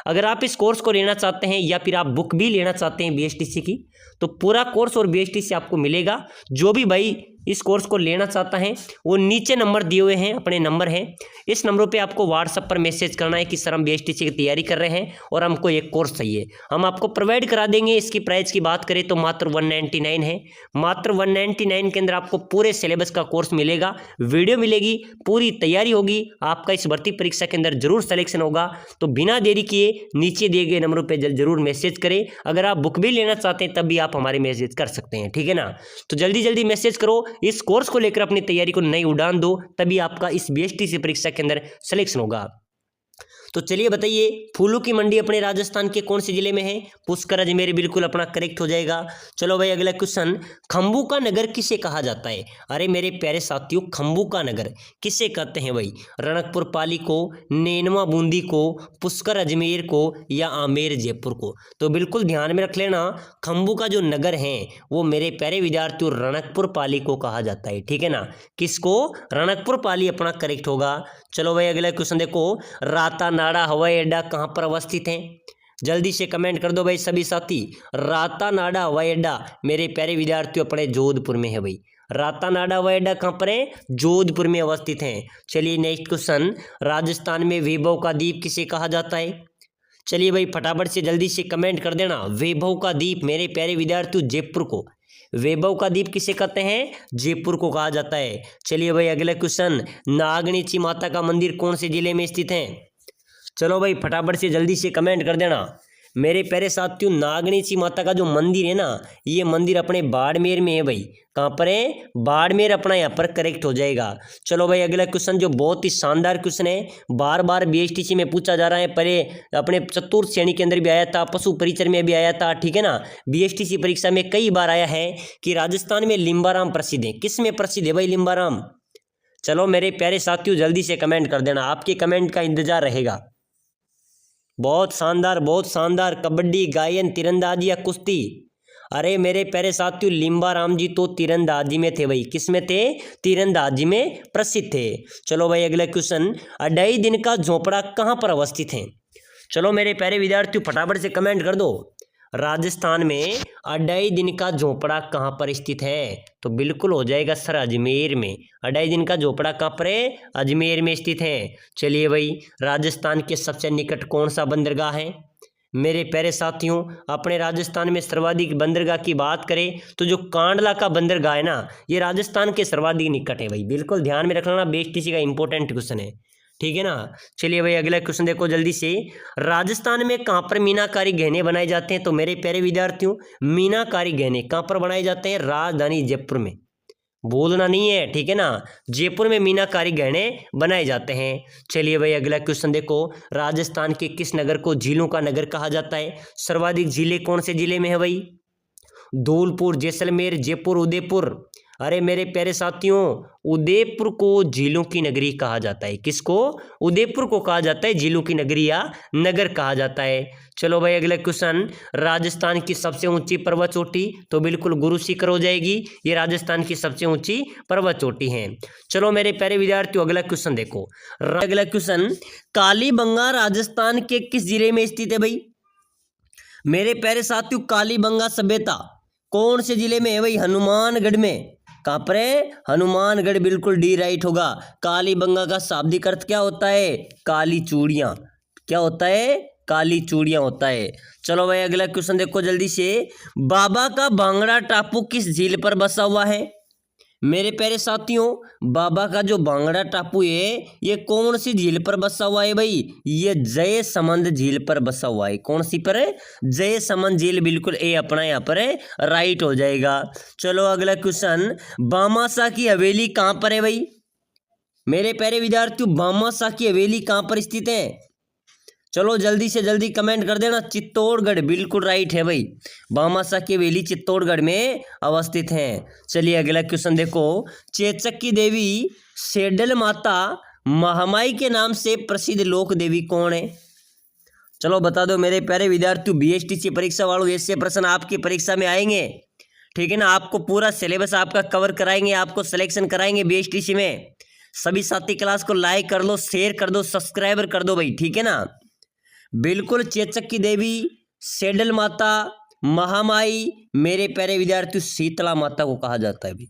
अगर आप इस कोर्स को लेना चाहते हैं या फिर आप बुक भी लेना चाहते हैं बीएसटीसी की, तो पूरा कोर्स और बीएसटीसी आपको मिलेगा। जो भी भाई इस कोर्स को लेना चाहता है वो नीचे नंबर दिए हुए हैं, अपने नंबर हैं, इस नंबरों पे आपको व्हाट्सएप पर मैसेज करना है कि सर हम बीएसटीसी की तैयारी कर रहे हैं और हमको एक कोर्स चाहिए, हम आपको प्रोवाइड करा देंगे। इसकी प्राइस की बात करें तो मात्र 199 है। मात्र 199 के अंदर आपको पूरे सिलेबस का कोर्स मिलेगा, वीडियो मिलेगी, पूरी तैयारी होगी, आपका इस भर्ती परीक्षा के अंदर जरूर सिलेक्शन होगा। तो बिना देरी किए नीचे दिए गए नंबरों पर जरूर मैसेज करें। अगर आप बुक भी लेना चाहते हैं तब भी आप हमारे मैसेज कर सकते हैं, ठीक है ना। तो जल्दी जल्दी मैसेज करो, इस कोर्स को लेकर अपनी तैयारी को नई उड़ान दो, तभी आपका इस बीएसटीसी परीक्षा के अंदर सिलेक्शन होगा। तो चलिए बताइए, फूलों की मंडी अपने राजस्थान के कौन से जिले में है? पुष्कर अजमेर बिल्कुल अपना करेक्ट हो जाएगा। चलो भाई अगला क्वेश्चन, खंबू का नगर किसे कहा जाता है? अरे मेरे प्यारे साथियों, खंबू का नगर किसे कहते हैं भाई? रणकपुर पाली को, नेनवा बूंदी को, पुष्कर अजमेर को या आमेर जयपुर को? तो बिल्कुल ध्यान में रख लेना, खंबू का जो नगर है वो मेरे प्यारे विद्यार्थियों रणकपुर पाली को कहा जाता है, ठीक है ना। किसको? रणकपुर पाली अपना करेक्ट होगा। चलो भाई अगला क्वेश्चन देखो, रातानाडा हवाई अड्डा कहाँ पर अवस्थित है? जल्दी से कमेंट कर दो भाई सभी साथी। रातानाडा हवाई अड्डा मेरे प्यारे विद्यार्थियों अपने जोधपुर में है भाई। रातानाडा हवाई अड्डा कहाँ पर है? जोधपुर में अवस्थित है। चलिए नेक्स्ट क्वेश्चन, राजस्थान में वैभव का द्वीप किसे कहा जाता है? चलिए भाई फटाफट से जल्दी से कमेंट कर देना। वैभव का द्वीप मेरे प्यारे विद्यार्थियों जयपुर को, वैभव का द्वीप किसे कहते हैं? जयपुर को कहा जाता है। चलिए भाई अगला क्वेश्चन, नागणीची माता का मंदिर कौन से जिले में स्थित है? चलो भाई फटाफट से जल्दी से कमेंट कर देना। मेरे प्यारे साथियों, नागणीची माता का जो मंदिर है ना, ये मंदिर अपने बाड़मेर में है भाई। कहाँ पर है? बाड़मेर अपना यहाँ पर करेक्ट हो जाएगा। चलो भाई अगला क्वेश्चन जो बहुत ही शानदार क्वेश्चन है, बार बार बीएसटीसी में पूछा जा रहा है, पहले अपने चतुर्थ श्रेणी के अंदर भी आया था, पशु परिचर में भी आया था, ठीक है ना। बीएसटीसी परीक्षा में कई बार आया है कि राजस्थान में लिम्बाराम प्रसिद्ध है। किस में प्रसिद्ध है भाई लिम्बाराम? चलो मेरे प्यारे साथियों जल्दी से कमेंट कर देना, आपके कमेंट का इंतजार रहेगा। बहुत शानदार, कबड्डी, गायन, तीरंदाजी या कुश्ती? अरे मेरे प्यारे साथियों, लिम्बाराम जी तो तीरंदाजी में थे भाई। किस में थे? तीरंदाजी में प्रसिद्ध थे। चलो भाई अगला क्वेश्चन, अढ़ाई दिन का झोपड़ा कहाँ पर अवस्थित है? चलो मेरे प्यारे विद्यार्थियों फटाफट से कमेंट कर दो। राजस्थान में अढ़ाई दिन का झोपड़ा कहाँ पर स्थित है? तो बिल्कुल हो जाएगा सर अजमेर में। अढ़ाई दिन का झोपड़ा कहाँ पर है? अजमेर में स्थित है। चलिए भाई, राजस्थान के सबसे निकट कौन सा बंदरगाह है? मेरे प्यारे साथियों, अपने राजस्थान में सर्वाधिक बंदरगाह की बात करें तो जो कांडला का बंदरगाह है ना, ये राजस्थान के सर्वाधिक निकट है भाई। बिल्कुल ध्यान में रखना, बीएसटीसी का इंपॉर्टेंट क्वेश्चन है, ठीक है ना। चलिए भाई अगला क्वेश्चन देखो जल्दी से, राजस्थान में कहाँ पर मीनाकारी गहने बनाए जाते हैं? तो मेरे प्यारे विद्यार्थियों, मीनाकारी गहने कहाँ पर बनाए जाते हैं? राजधानी जयपुर में, भूलना नहीं है, ठीक है ना। जयपुर में मीनाकारी गहने बनाए जाते हैं। चलिए भाई अगला क्वेश्चन देखो, राजस्थान के किस नगर को झीलों का नगर कहा जाता है? सर्वाधिक झीलें कौन से जिले में है भाई? धौलपुर, जैसलमेर, जयपुर, उदयपुर? अरे मेरे प्यारे साथियों, उदयपुर को झीलों की नगरी कहा जाता है। किसको? उदयपुर को कहा जाता है झीलों की नगरी या नगर कहा जाता है। चलो भाई अगला क्वेश्चन, राजस्थान की सबसे ऊंची पर्वत चोटी? तो बिल्कुल गुरु शिखर हो जाएगी, ये राजस्थान की सबसे ऊंची पर्वत चोटी है। चलो मेरे प्यारे विद्यार्थियों अगला क्वेश्चन देखो। अगला क्वेश्चन, कालीबंगा राजस्थान के किस जिले में स्थित है भाई? मेरे प्यारे साथियों, कालीबंगा सभ्यता कौन से जिले में है भाई? हनुमानगढ़ में। कहाँ पर है? हनुमानगढ़, बिल्कुल डी राइट होगा। कालीबंगा का शाब्दिक अर्थ क्या होता है? काली चूड़ियाँ। क्या होता है? काली चूड़ियाँ होता है। चलो भाई अगला क्वेश्चन देखो जल्दी से, बाबा का भांगड़ा टापू किस झील पर बसा हुआ है? मेरे प्यारे साथियों, बाबा का जो भांगड़ा टापू है ये कौन सी झील पर बसा हुआ है भाई? ये जयसमंद झील पर बसा हुआ है। कौन सी पर है? जयसमंद झील, बिल्कुल ए अपना यहाँ पर है राइट हो जाएगा। चलो अगला क्वेश्चन, बामासा की हवेली कहाँ पर है भाई? मेरे प्यारे विद्यार्थियों भामाशाह की हवेली कहाँ पर स्थित है? चलो जल्दी से जल्दी कमेंट कर देना। चित्तौड़गढ़, बिल्कुल राइट है भाई। भामाशाह की हवेली चित्तौड़गढ़ में अवस्थित है। चलिए अगला क्वेश्चन देखो। चेचक की देवी सेडल माता महामाई के नाम से प्रसिद्ध लोक देवी कौन है? चलो बता दो मेरे प्यारे विद्यार्थियों। बीएसटीसी परीक्षा वालों, ऐसे प्रश्न आपकी परीक्षा में आएंगे, ठीक है ना। आपको पूरा सिलेबस आपका कवर कराएंगे, आपको सिलेक्शन कराएंगे बीएसटीसी में। सभी साथी क्लास को लाइक कर दो, शेयर कर दो, सब्सक्राइबर कर दो भाई, ठीक है ना। बिल्कुल चेचक की देवी, सेडल माता, महामाई, मेरे प्यारे विद्यार्थियों शीतला माता को कहा जाता है भाई।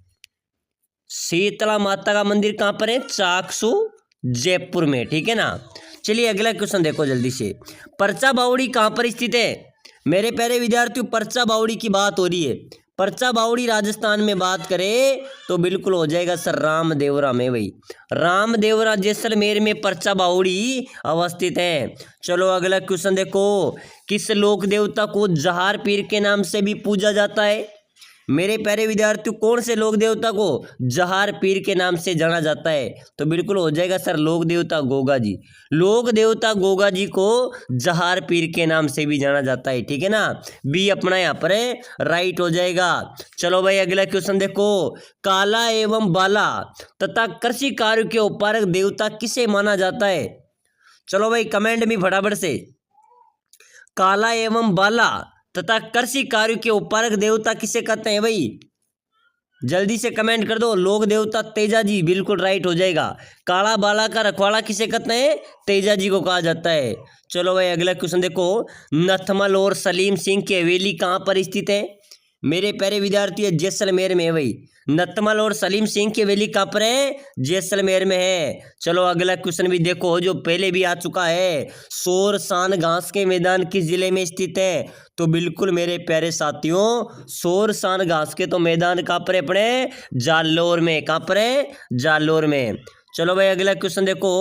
शीतला माता का मंदिर कहाँ पर है? चाकसू, जयपुर में, ठीक है ना। चलिए अगला क्वेश्चन देखो जल्दी से। परचा बावड़ी कहाँ पर स्थित है? मेरे प्यारे विद्यार्थियों परचा बावड़ी की बात हो रही है। परचा बावड़ी राजस्थान में बात करें तो बिल्कुल हो जाएगा सर रामदेवरा में भाई। रामदेवरा जैसलमेर में परचा बावड़ी अवस्थित है। चलो अगला क्वेश्चन देखो। किस लोक देवता को जहार पीर के नाम से भी पूजा जाता है? मेरे प्यारे विद्यार्थियों कौन से लोक देवता को जहार पीर के नाम से जाना जाता है? तो बिल्कुल हो जाएगा सर लोक देवता गोगा जी। लोक देवता गोगा जी को जहार पीर के नाम से भी जाना जाता है, ठीक है ना। बी अपना यहाँ पर है, राइट हो जाएगा। चलो भाई अगला क्वेश्चन देखो। काला एवं बाला तथा कृषि कार्य के उपकारक देवता किसे माना जाता है? चलो भाई कमेंट में फटाफट से। काला एवं बाला तथा कृषि कार्य के उपकारक देवता किसे कहते हैं भाई? जल्दी से कमेंट कर दो। लोक देवता तेजा जी, बिल्कुल राइट हो जाएगा। काला बाला का रखवाड़ा किसे कहते हैं? तेजा जी को कहा जाता है। चलो भाई अगला क्वेश्चन देखो। नथमल और सलीम सिंह की हवेली कहाँ पर स्थित है? मेरे प्यारे विद्यार्थी जैसलमेर में है भाई। नथमल और सलीम सिंह की हवेली कहाँ पर है? जैसलमेर में है। चलो अगला क्वेश्चन भी देखो जो पहले भी आ चुका है। शोरसान घास के मैदान किस जिले में स्थित है? तो बिल्कुल मेरे प्यारे साथियों शोरसान घास के तो मैदान कहाँ पर है अपने? जालौर में। कहाँ पर है? जालौर में। चलो भाई अगला क्वेश्चन देखो।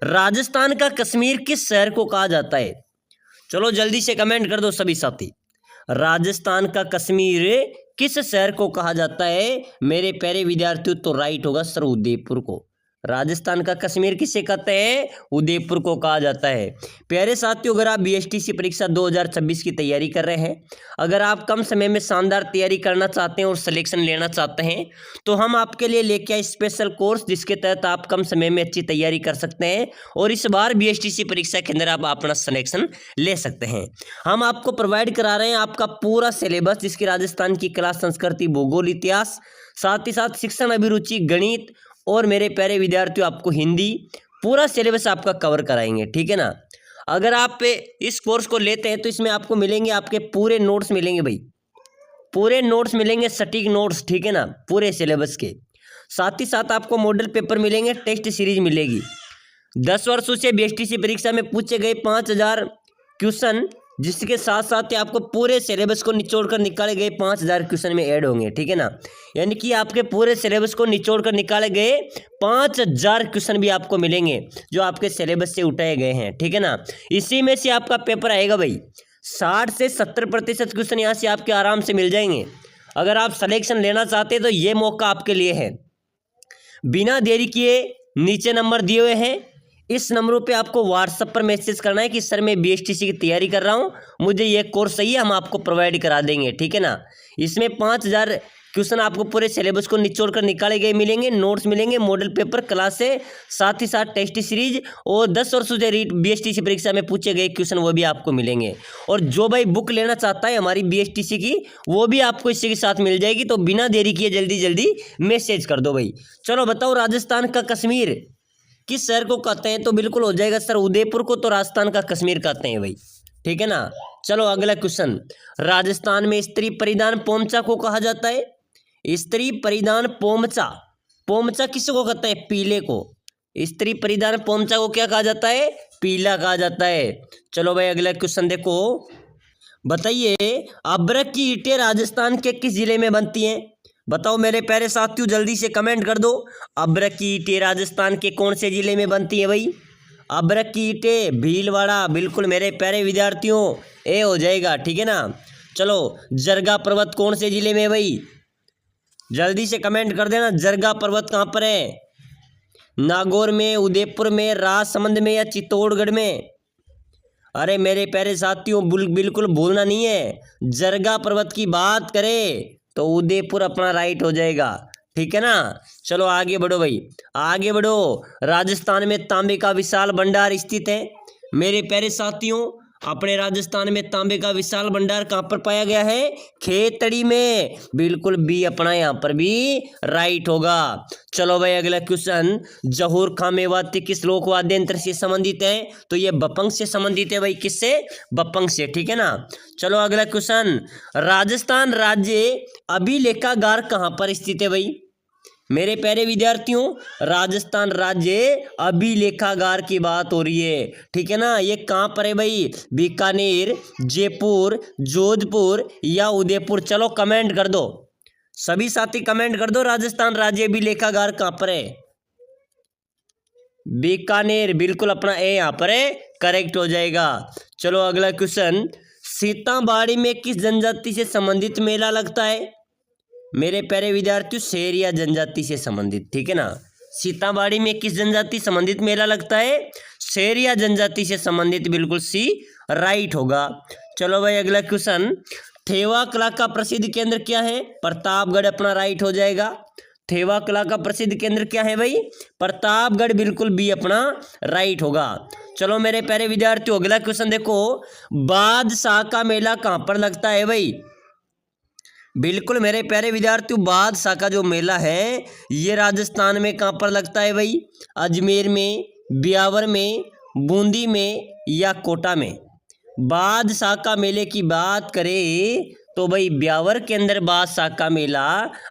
राजस्थान का कश्मीर किस शहर को कहा जाता है? चलो जल्दी से कमेंट कर दो सभी साथी। राजस्थान का कश्मीर किस शहर को कहा जाता है? मेरे प्यारे विद्यार्थियों तो राइट होगा सर उदयपुर को। राजस्थान का कश्मीर किसे कहते हैं? उदयपुर को कहा जाता है। प्यारे साथियों अगर आप बीएसटीसी परीक्षा 2026 की तैयारी कर रहे हैं, अगर आप कम समय में शानदार तैयारी करना चाहते हैं और सिलेक्शन लेना चाहते हैं, तो हम आपके लिए लेके आए स्पेशल कोर्स जिसके तहत आप कम समय में अच्छी तैयारी कर सकते हैं और इस बार बीएसटीसी परीक्षा के अंदर आप अपना सिलेक्शन ले सकते हैं। हम आपको प्रोवाइड करा रहे हैं आपका पूरा सिलेबस, जिसकी राजस्थान की कला, संस्कृति, भूगोल, इतिहास, साथ ही साथ शिक्षण अभिरुचि, गणित और मेरे प्यारे विद्यार्थियों आपको हिंदी, पूरा सिलेबस आपका कवर कराएंगे, ठीक है ना। अगर आप इस कोर्स को लेते हैं तो इसमें आपको मिलेंगे आपके पूरे नोट्स मिलेंगे भाई, पूरे नोट्स मिलेंगे, सटीक नोट्स, ठीक है ना, पूरे सिलेबस के। साथ ही साथ आपको मॉडल पेपर मिलेंगे, टेस्ट सीरीज मिलेगी। 10 वर्षों से बीएसटीसी परीक्षा में पूछे गए 5000 क्वेश्चन, जिसके साथ साथ ही आपको पूरे सिलेबस को निचोड़ कर निकाले गए 5000 क्वेश्चन में ऐड होंगे, ठीक है ना। यानी कि आपके पूरे सिलेबस को निचोड़ कर निकाले गए 5000 क्वेश्चन भी आपको मिलेंगे जो आपके सिलेबस से उठाए गए हैं, ठीक है ना। इसी में से आपका पेपर आएगा भाई। 60 से 70% क्वेश्चन यहाँ से आपके आराम से मिल जाएंगे। अगर आप सिलेक्शन लेना चाहते हैं तो ये मौका आपके लिए है। बिना देरी किए नीचे नंबर दिए हुए हैं, इस नंबरों पे आपको व्हाट्सएप पर मैसेज करना है कि सर मैं बीएसटीसी की तैयारी कर रहा हूँ, मुझे ये कोर्स चाहिए, हम आपको प्रोवाइड करा देंगे, ठीक है ना। इसमें 5000 क्वेश्चन आपको पूरे सिलेबस को निचोड़ कर निकाले गए मिलेंगे, नोट्स मिलेंगे, मॉडल पेपर, क्लासे, साथ ही साथ टेस्ट सीरीज और 10 वर्षों से बीएसटीसी परीक्षा में पूछे गए क्वेश्चन वो भी आपको मिलेंगे। और जो भाई बुक लेना चाहता है हमारी बीएसटीसी की, वो भी आपको इसी के साथ मिल जाएगी। तो बिना देरी किए जल्दी जल्दी मैसेज कर दो भाई। चलो बताओ राजस्थान का कश्मीर किस शहर को कहते हैं? तो बिल्कुल हो जाएगा सर उदयपुर को तो राजस्थान का कश्मीर कहते हैं भाई, ठीक है ना। चलो अगला क्वेश्चन। राजस्थान में स्त्री परिधान पोमचा को कहा जाता है। स्त्री परिधान पोमचा, पोमचा किसको कहते हैं? पीले को। स्त्री परिधान पोमचा को क्या कहा जाता है? पीला कहा जाता है। चलो भाई अगला क्वेश्चन देखो। बताइए अभ्रक की ईंटें राजस्थान के किस जिले में बनती हैं? बताओ मेरे प्यारे साथियों जल्दी से कमेंट कर दो। अभ्रक की ईंटें राजस्थान के कौन से जिले में बनती है भाई? अभ्रक की ईंटें भीलवाड़ा, बिल्कुल मेरे प्यारे विद्यार्थियों ए हो जाएगा, ठीक है ना। चलो जरगा पर्वत कौन से जिले में है भाई? जल्दी से कमेंट कर देना, जरगा पर्वत कहाँ पर है? नागौर में, उदयपुर में, राजसमंद में या चित्तौड़गढ़ में? अरे मेरे प्यारे साथियों बिल्कुल भूलना नहीं है। जरगा पर्वत की बात करें तो उदयपुर अपना राइट हो जाएगा, ठीक है ना। चलो आगे बढ़ो भाई, आगे बढ़ो। राजस्थान में तांबे का विशाल भंडार स्थित है। मेरे प्यारे साथियों अपने राजस्थान में तांबे का विशाल भंडार कहाँ पर पाया गया है? खेतड़ी में। बिल्कुल बी अपना यहाँ पर भी राइट होगा। चलो भाई अगला क्वेश्चन, जहूर खां मेवाती किस लोक वाद्य यंत्र से संबंधित है? तो ये बपंग से संबंधित है भाई। किससे? बपंग से, ठीक है ना। चलो अगला क्वेश्चन, राजस्थान राज्य अभिलेखागार कहाँ पर स्थित है भाई? मेरे प्यारे विद्यार्थियों राजस्थान राज्य अभिलेखागार की बात हो रही है, ठीक है ना। ये कहाँ पर है भाई? बीकानेर, जयपुर, जोधपुर या उदयपुर? चलो कमेंट कर दो, सभी साथी कमेंट कर दो, राजस्थान राज्य अभिलेखागार कहाँ पर है? बीकानेर, बिल्कुल अपना ए यहाँ पर है, करेक्ट हो जाएगा। चलो अगला क्वेश्चन, सीताबाड़ी में किस जनजाति से संबंधित मेला लगता है? मेरे प्यारे विद्यार्थियों सेरिया जनजाति से संबंधित, ठीक है ना। सीताबाड़ी में किस जनजाति संबंधित मेला लगता है? सेरिया जनजाति से संबंधित, बिल्कुल सी राइट होगा। चलो भाई अगला क्वेश्चन, थेवा कला का प्रसिद्ध केंद्र क्या है? प्रतापगढ़ अपना राइट हो जाएगा। थेवा कला का प्रसिद्ध केंद्र क्या है भाई? प्रतापगढ़, बिल्कुल बी अपना राइट होगा। चलो मेरे प्यारे विद्यार्थियों अगला क्वेश्चन देखो, बादशाह का मेला कहाँ पर लगता है भाई? बिल्कुल मेरे प्यारे विद्यार्थियों बादशाह का जो मेला है ये राजस्थान में कहाँ पर लगता है भाई? अजमेर में, ब्यावर में, बूंदी में या कोटा में? बादशाह का मेले की बात करें तो भाई ब्यावर के अंदर बादशाह का मेला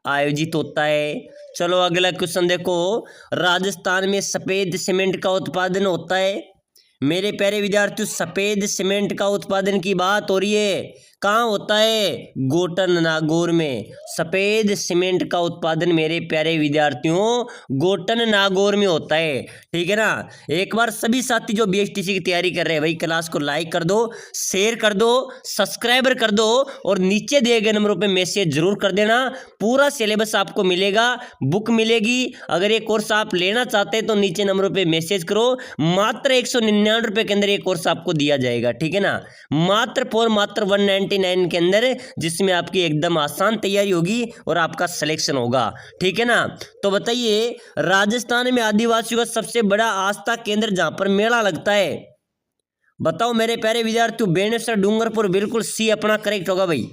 आयोजित होता है। चलो अगला क्वेश्चन देखो, राजस्थान में सफेद सीमेंट का उत्पादन होता है। मेरे प्यारे विद्यार्थियों सफेद सीमेंट का उत्पादन की बात हो रही है, कहाँ होता है? गोटन नागौर में। सफेद सीमेंट का उत्पादन मेरे प्यारे विद्यार्थियों गोटन नागौर में होता है, ठीक है ना। एक बार सभी साथी जो बीएसटीसी की तैयारी कर रहे हैं भाई क्लास को लाइक कर दो, शेयर कर दो, सब्सक्राइबर कर दो और नीचे दिए गए नंबरों पे मैसेज जरूर कर देना। पूरा सिलेबस आपको मिलेगा, बुक मिलेगी। अगर ये कोर्स आप लेना चाहते हैं तो नीचे नंबरों पे मैसेज करो। मात्र 199 रुपए के अंदर ये कोर्स आपको दिया जाएगा, ठीक है ना। मात्र 199 के अंदर, जिसमें आपकी एकदम आसान तैयारी होगी और आपका सिलेक्शन होगा, ठीक है ना। तो बताइए राजस्थान में आदिवासियों का सबसे बड़ा आस्था केंद्र जहां पर मेला लगता है, बताओ मेरे प्यारे विद्यार्थियों? बेणेश्वर डूंगरपुर, बिल्कुल सी अपना करेक्ट होगा भाई,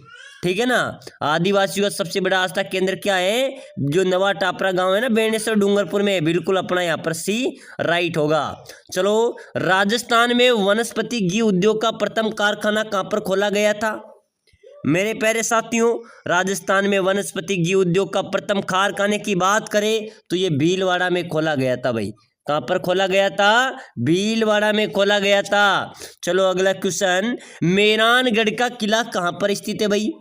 ठीक है ना। आदिवासियों का सबसे बड़ा आस्था केंद्र क्या है? जो नवा टापरा गांव है ना बेणेश्वर डूंगरपुर में, बिल्कुल अपना यहाँ पर सी राइट होगा। चलो राजस्थान में वनस्पति घी उद्योग का प्रथम कारखाना कहाँ पर खोला गया था? मेरे प्यारे साथियों राजस्थान में वनस्पति घी उद्योग का प्रथम कारखाने की बात करें तो ये भीलवाड़ा में खोला गया था भाई। कहाँ पर खोला गया था? भीलवाड़ा में खोला गया था। चलो अगला क्वेश्चन, मेहरानगढ़ का किला कहाँ पर स्थित है भाई?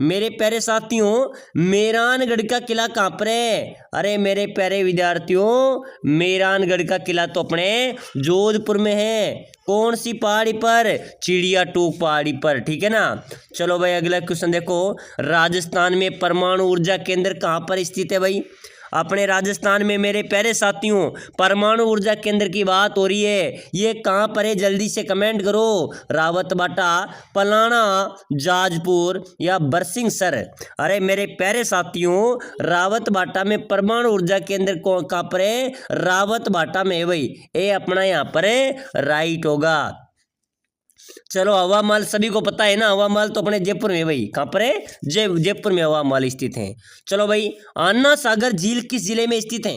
मेरे प्यारे साथियों मेहरानगढ़ का किला कहाँ पर है? अरे मेरे प्यारे विद्यार्थियों मेहरानगढ़ का किला तो अपने जोधपुर में है। कौन सी पहाड़ी पर? चिड़िया टूक पहाड़ी पर, ठीक है ना। चलो भाई अगला क्वेश्चन देखो, राजस्थान में परमाणु ऊर्जा केंद्र कहाँ पर स्थित है भाई? अपने राजस्थान में मेरे प्यारे साथियों परमाणु ऊर्जा केंद्र की बात हो रही है, ये कहाँ पर है? जल्दी से कमेंट करो। रावतबाटा, पलाना, जाजपुर या बरसिंहसर? अरे मेरे प्यारे साथियों रावतबाटा में परमाणु ऊर्जा केंद्र कहाँ पर है? रावतबाटा में है भाई। ये अपना यहाँ पर है राइट होगा। चलो हवा महल सभी को पता है ना, हवा महल तो अपने जयपुर में भाई। कहाँ पर है? जयपुर में हवा महल स्थित है। चलो भाई अन्ना सागर झील किस जिले में स्थित है?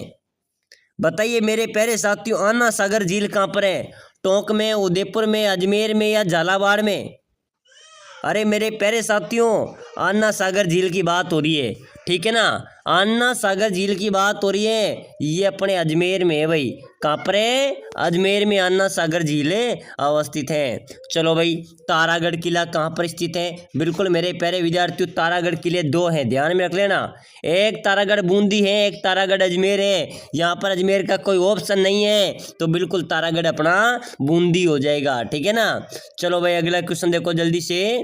बताइए मेरे प्यारे साथियों अन्ना सागर झील कहाँ पर है? टोंक में, उदयपुर में, अजमेर में या झालावाड़ में? अरे मेरे प्यारे साथियों अन्ना सागर झील की बात हो रही है, ठीक है ना। अन्ना सागर झील की बात हो रही है, ये अपने अजमेर में है भाई। कहाँ पर है? अजमेर में अन्ना सागर झील अवस्थित है। चलो भाई तारागढ़ किला कहाँ पर स्थित है? बिल्कुल मेरे प्यारे विद्यार्थियों तारागढ़ किले दो हैं, ध्यान में रख लेना। एक तारागढ़ बूंदी है, एक तारागढ़ अजमेर है। यहाँ पर अजमेर का कोई ऑप्शन नहीं है तो बिल्कुल तारागढ़ अपना बूंदी हो जाएगा, ठीक है ना। चलो भाई अगला क्वेश्चन देखो जल्दी से,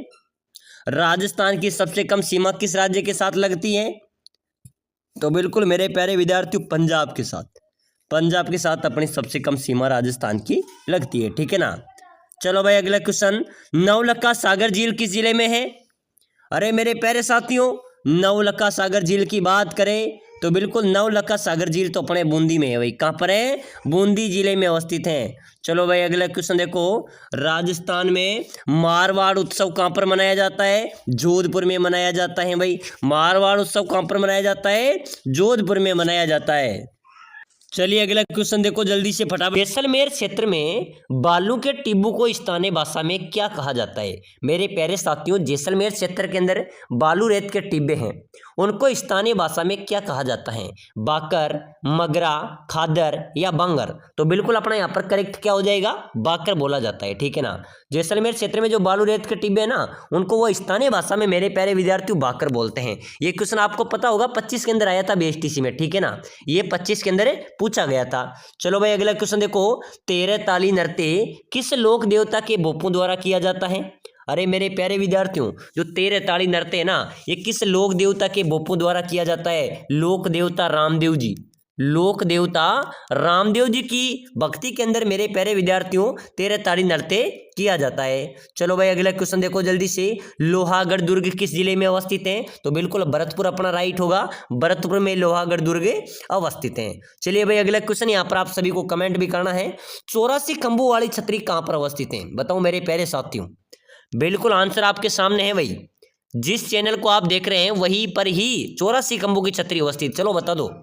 राजस्थान की सबसे कम सीमा किस राज्य के साथ लगती है? तो बिल्कुल मेरे प्यारे विद्यार्थियों पंजाब के साथ। पंजाब के साथ अपनी सबसे कम सीमा राजस्थान की लगती है, ठीक है ना। चलो भाई अगला क्वेश्चन, नवलखा सागर झील किस जिले में है? अरे मेरे प्यारे साथियों, नवलखा सागर झील की बात करें तो बिल्कुल नवलखा सागर झील तो अपने बूंदी में है भाई। कहाँ पर है? बूंदी जिले में अवस्थित है। चलो भाई अगला क्वेश्चन देखो, राजस्थान में मारवाड़ उत्सव कहाँ पर मनाया जाता है? जोधपुर में मनाया जाता है भाई। मारवाड़ उत्सव कहाँ पर मनाया जाता है? जोधपुर में मनाया जाता है। चलिए अगला क्वेश्चन देखो जल्दी से फटाफट। जैसलमेर क्षेत्र में बालू के टिब्बू को स्थानीय भाषा में क्या कहा जाता है? मेरे प्यारे साथियों, जैसलमेर क्षेत्र के अंदर बालू रेत के टिब्बे हैं, उनको स्थानीय भाषा में क्या कहा जाता है? बाकर, मगरा, खादर या बांगर? तो बिल्कुल अपना यहाँ पर करेक्ट क्या हो जाएगा? बाकर बोला जाता है, ठीक है ना। जैसलमेर क्षेत्र में जो बालू रेत के टिब्बे हैं ना, उनको वो स्थानीय भाषा में मेरे प्यारे विद्यार्थियों बाकर बोलते हैं। ये क्वेश्चन आपको पता होगा 25 के अंदर आया था बीएसटीसी में, ठीक है ना। ये 25 के अंदर पूछा गया था। चलो भाई अगला क्वेश्चन देखो, 13 ताली नृत्य किस लोक देवता के भोपों द्वारा किया जाता है? अरे मेरे प्यारे विद्यार्थियों, जो 13 ताली नृत्य है ना, ये किस लोक देवता के भोपों द्वारा किया जाता है? लोक देवता रामदेव जी। लोक देवता रामदेव जी की भक्ति के अंदर मेरे प्यारे विद्यार्थियों 13 ताली नृत्य किया जाता है। चलो भाई अगला क्वेश्चन देखो जल्दी से, लोहागढ़ दुर्ग किस जिले में अवस्थित है? तो बिल्कुल भरतपुर अपना राइट होगा। भरतपुर में लोहागढ़ दुर्ग अवस्थित है। चलिए भाई अगला क्वेश्चन, यहाँ पर आप सभी को कमेंट भी करना है, 84 खंभों वाली छतरी कहाँ पर अवस्थित है? बताओ मेरे प्यारे साथियों। बिल्कुल आंसर आपके सामने है भाई। जिस चैनल को आप देख रहे हैं वहीं पर ही 84 खंभों की छतरी अवस्थित। चलो बता दो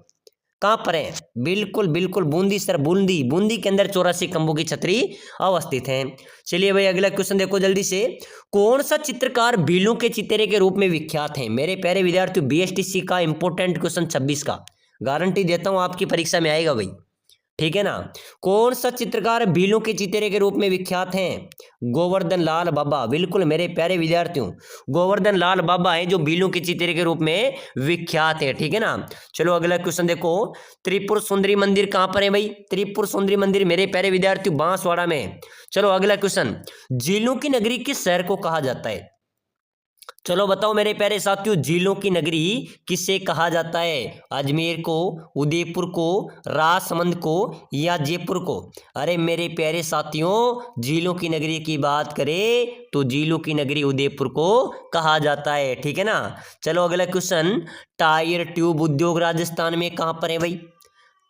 कहाँ पर है? बिल्कुल बिल्कुल बूंदी सर, बूंदी के अंदर 84 खंभों की छतरी अवस्थित है। चलिए भाई अगला क्वेश्चन देखो जल्दी से, कौन सा चित्रकार भीलों के चित्रे के रूप में विख्यात है? मेरे प्यारे विद्यार्थियों, बीएसटीसी का इंपोर्टेंट क्वेश्चन 26 का गारंटी देता हूं आपकी परीक्षा में आएगा भाई, ठीक है ना। कौन सा चित्रकार भीलों के चित्रे के रूप में विख्यात हैं? गोवर्धन लाल बाबा। बिल्कुल मेरे प्यारे विद्यार्थियों, गोवर्धन लाल बाबा है जो भीलों के चित्रे के रूप में विख्यात है, ठीक है ना। चलो अगला क्वेश्चन देखो, त्रिपुर सुंदरी मंदिर कहाँ पर है भाई? त्रिपुर सुंदरी मंदिर मेरे प्यारे विद्यार्थियों बांसवाड़ा में। चलो अगला क्वेश्चन, झीलों की नगरी किस शहर को कहा जाता है? चलो बताओ मेरे प्यारे साथियों, झीलों की नगरी किसे कहा जाता है? अजमेर को, उदयपुर को, राजसमंद को या जयपुर को? अरे मेरे प्यारे साथियों, झीलों की नगरी की बात करें तो झीलों की नगरी उदयपुर को कहा जाता है, ठीक है ना। चलो अगला क्वेश्चन, टायर ट्यूब उद्योग राजस्थान में कहाँ पर है भाई?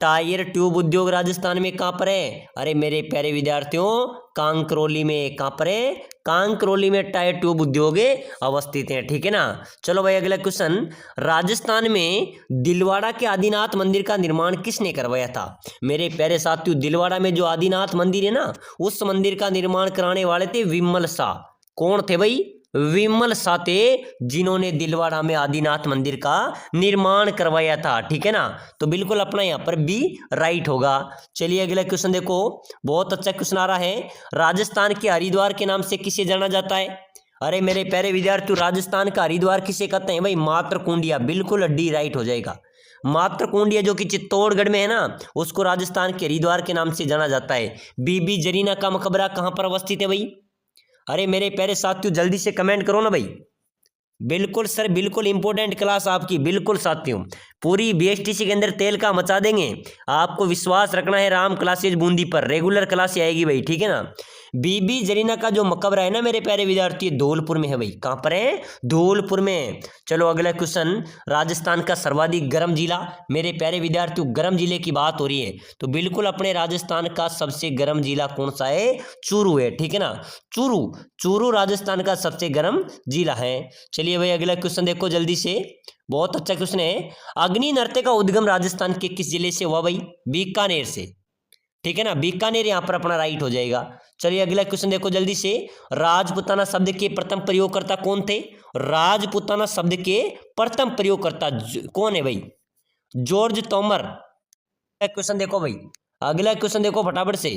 टायर ट्यूब उद्योग राजस्थान में कहाँ पर है? अरे मेरे प्यारे विद्यार्थियों, कांकरोली में। कहाँ पर है? कांकरोली में टायर ट्यूब उद्योग अवस्थित है, ठीक है ना। चलो भाई अगला क्वेश्चन, राजस्थान में दिलवाड़ा के आदिनाथ मंदिर का निर्माण किसने करवाया था? मेरे प्यारे साथियों, दिलवाड़ा में जो आदिनाथ मंदिर है ना, उस मंदिर का निर्माण कराने वाले थे विमल शाह। कौन थे भाई? विमल शाह थे, जिन्होंने दिलवाड़ा में आदिनाथ मंदिर का निर्माण करवाया था, ठीक है ना। तो बिल्कुल अपना यहाँ पर भी राइट होगा। चलिए अगला क्वेश्चन देखो, बहुत अच्छा क्वेश्चन आ रहा है, राजस्थान के हरिद्वार के नाम से किसे जाना जाता है? अरे मेरे प्यारे विद्यार्थियों, राजस्थान का हरिद्वार किसे कहते हैं भाई? मात्र कुंडिया। बिल्कुल डी राइट हो जाएगा। मात्र कुंडिया जो कि चित्तौड़गढ़ में है ना, उसको राजस्थान के हरिद्वार के नाम से जाना जाता है। बीबी जरीना का मकबरा कहाँ पर अवस्थित है भाई? अरे मेरे प्यारे साथियों जल्दी से कमेंट करो ना भाई। बिल्कुल सर, बिल्कुल इंपॉर्टेंट क्लास आपकी। बिल्कुल साथियों, पूरी बीएसटीसी के अंदर तेल का मचा देंगे। आपको विश्वास रखना है राम क्लासेज बूंदी पर, रेगुलर क्लास आएगी भाई, ठीक है ना। बीबी जरीना का जो मकबरा है ना मेरे प्यारे विद्यार्थी, धौलपुर में है भाई। कहाँ पर है? धौलपुर में। चलो अगला क्वेश्चन, राजस्थान का सर्वाधिक गर्म जिला? मेरे प्यारे विद्यार्थियों, गर्म जिले की बात हो रही है तो बिल्कुल अपने राजस्थान का सबसे गर्म जिला कौन सा है? चूरू है, ठीक है ना। चूरू राजस्थान का सबसे गर्म जिला है। चलिए भाई अगला क्वेश्चन देखो जल्दी से, बहुत अच्छा क्वेश्चन है, अग्नि नृत्य का उद्गम राजस्थान के किस जिले से हुआ भाई? बीकानेर से, ठीक है ना। बीकानेर यहाँ पर अपना राइट हो जाएगा। चलिए अगला क्वेश्चन देखो जल्दी से, राजपुताना शब्द के प्रथम प्रयोगकर्ता कौन थे? राजपुताना शब्द के प्रथम प्रयोगकर्ता कौन है भाई? जॉर्ज तोमर। क्वेश्चन देखो भाई, अगला क्वेश्चन देखो फटाफट से,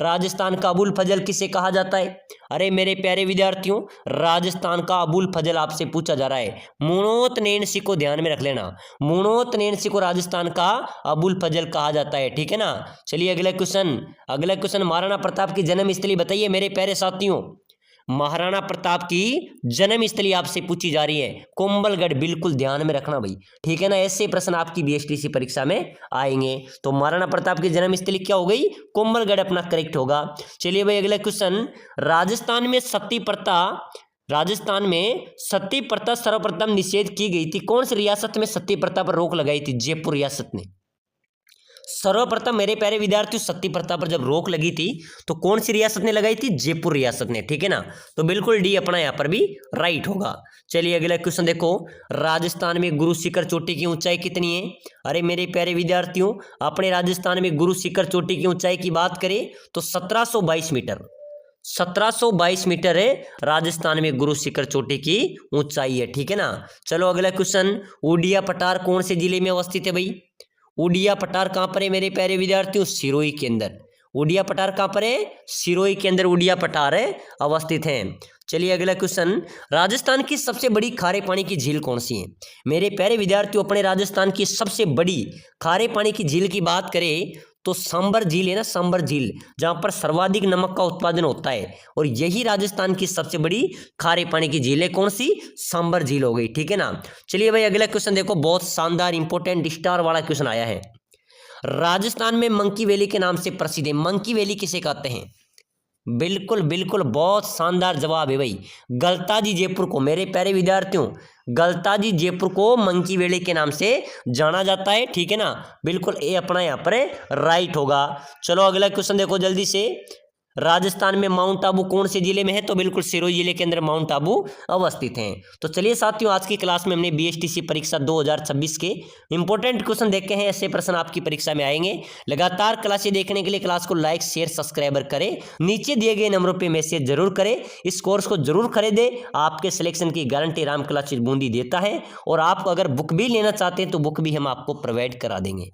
राजस्थान का अबुल फजल किसे कहा जाता है? अरे मेरे प्यारे विद्यार्थियों, राजस्थान का अबुल फजल आपसे पूछा जा रहा है। मुणोत नैनसी को ध्यान में रख लेना, मुणोत नैनसी को राजस्थान का अबुल फजल कहा जाता है, ठीक है ना। चलिए अगला क्वेश्चन, महाराणा प्रताप की जन्म स्थली बताइए मेरे प्यारे साथियों। महाराणा प्रताप की जन्म स्थली आपसे पूछी जा रही है कुंभलगढ़, बिल्कुल ध्यान में रखना भाई, ठीक है ना। ऐसे प्रश्न आपकी बीएसटीसी परीक्षा में आएंगे। तो महाराणा प्रताप की जन्म स्थली क्या हो गई? कुंभलगढ़ अपना करेक्ट होगा। चलिए भाई अगला क्वेश्चन, राजस्थान में सती प्रथा सर्वप्रथम निषेध की गई थी। कौन सी रियासत में सती प्रथा पर रोक लगाई थी? जयपुर रियासत ने सर्वप्रथम मेरे प्यारे विद्यार्थियों सती प्रथा पर जब रोक लगी थी तो कौन सी रियासत ने लगाई थी? जयपुर रियासत ने, ठीक है ना। तो बिल्कुल डी अपना यहाँ पर भी राइट होगा। चलिए अगला क्वेश्चन देखो, राजस्थान में गुरु शिखर चोटी की ऊंचाई कितनी है? अरे मेरे प्यारे विद्यार्थियों, अपने राजस्थान में गुरु शिखर चोटी की ऊंचाई की बात करें तो 1722 मीटर, 1722 मीटर है राजस्थान में गुरु शिखर चोटी की ऊंचाई है, ठीक है ना। चलो अगला क्वेश्चन, उड़िया पठार कौन से जिले में अवस्थित है भाई? उड़िया पठार कहाँ पर है मेरे प्यारे विद्यार्थियों? सिरोही के अंदर। उड़िया पठार कहाँ पर है? सिरोही के अंदर उड़िया पठार है अवस्थित है। चलिए अगला क्वेश्चन, राजस्थान की सबसे बड़ी खारे पानी की झील कौन सी है? मेरे प्यारे विद्यार्थियों, अपने राजस्थान की सबसे बड़ी खारे पानी की झील की बात करें तो सांबर झील है ना, सांबर झील, जहां पर सर्वाधिक नमक का उत्पादन होता है और यही राजस्थान की सबसे बड़ी खारे पानी की झील है। कौन सी? सांबर झील हो गई, ठीक है ना। चलिए भाई अगला क्वेश्चन देखो, बहुत शानदार इंपॉर्टेंट स्टार वाला क्वेश्चन आया है। राजस्थान में मंकी वैली के नाम से प्रसिद्ध है। मंकी वैली किसे कहते हैं? बिल्कुल बिल्कुल, बहुत शानदार जवाब है भाई, गलताजी जयपुर को। मेरे प्यारे विद्यार्थियों, गलताजी जयपुर को मंकी वैली के नाम से जाना जाता है, ठीक है ना। बिल्कुल ए अपना यहाँ पर राइट होगा। चलो अगला क्वेश्चन देखो जल्दी से, राजस्थान में माउंट आबू कौन से जिले में है? तो बिल्कुल सिरोही जिले के अंदर माउंट आबू अवस्थित हैं। तो चलिए साथियों, आज की क्लास में हमने बीएसटीसी परीक्षा 2026 के इंपॉर्टेंट क्वेश्चन देखे हैं। ऐसे प्रश्न आपकी परीक्षा में आएंगे। लगातार क्लासें देखने के लिए क्लास को लाइक शेयर सब्सक्राइबर करें, नीचे दिए गए नंबरों पर मैसेज जरूर करें, इस कोर्स को जरूर खरीदें। आपके सिलेक्शन की गारंटी राम क्लासेज बूंदी देता है और आप अगर बुक भी लेना चाहते हैं तो बुक भी हम आपको प्रोवाइड करा देंगे।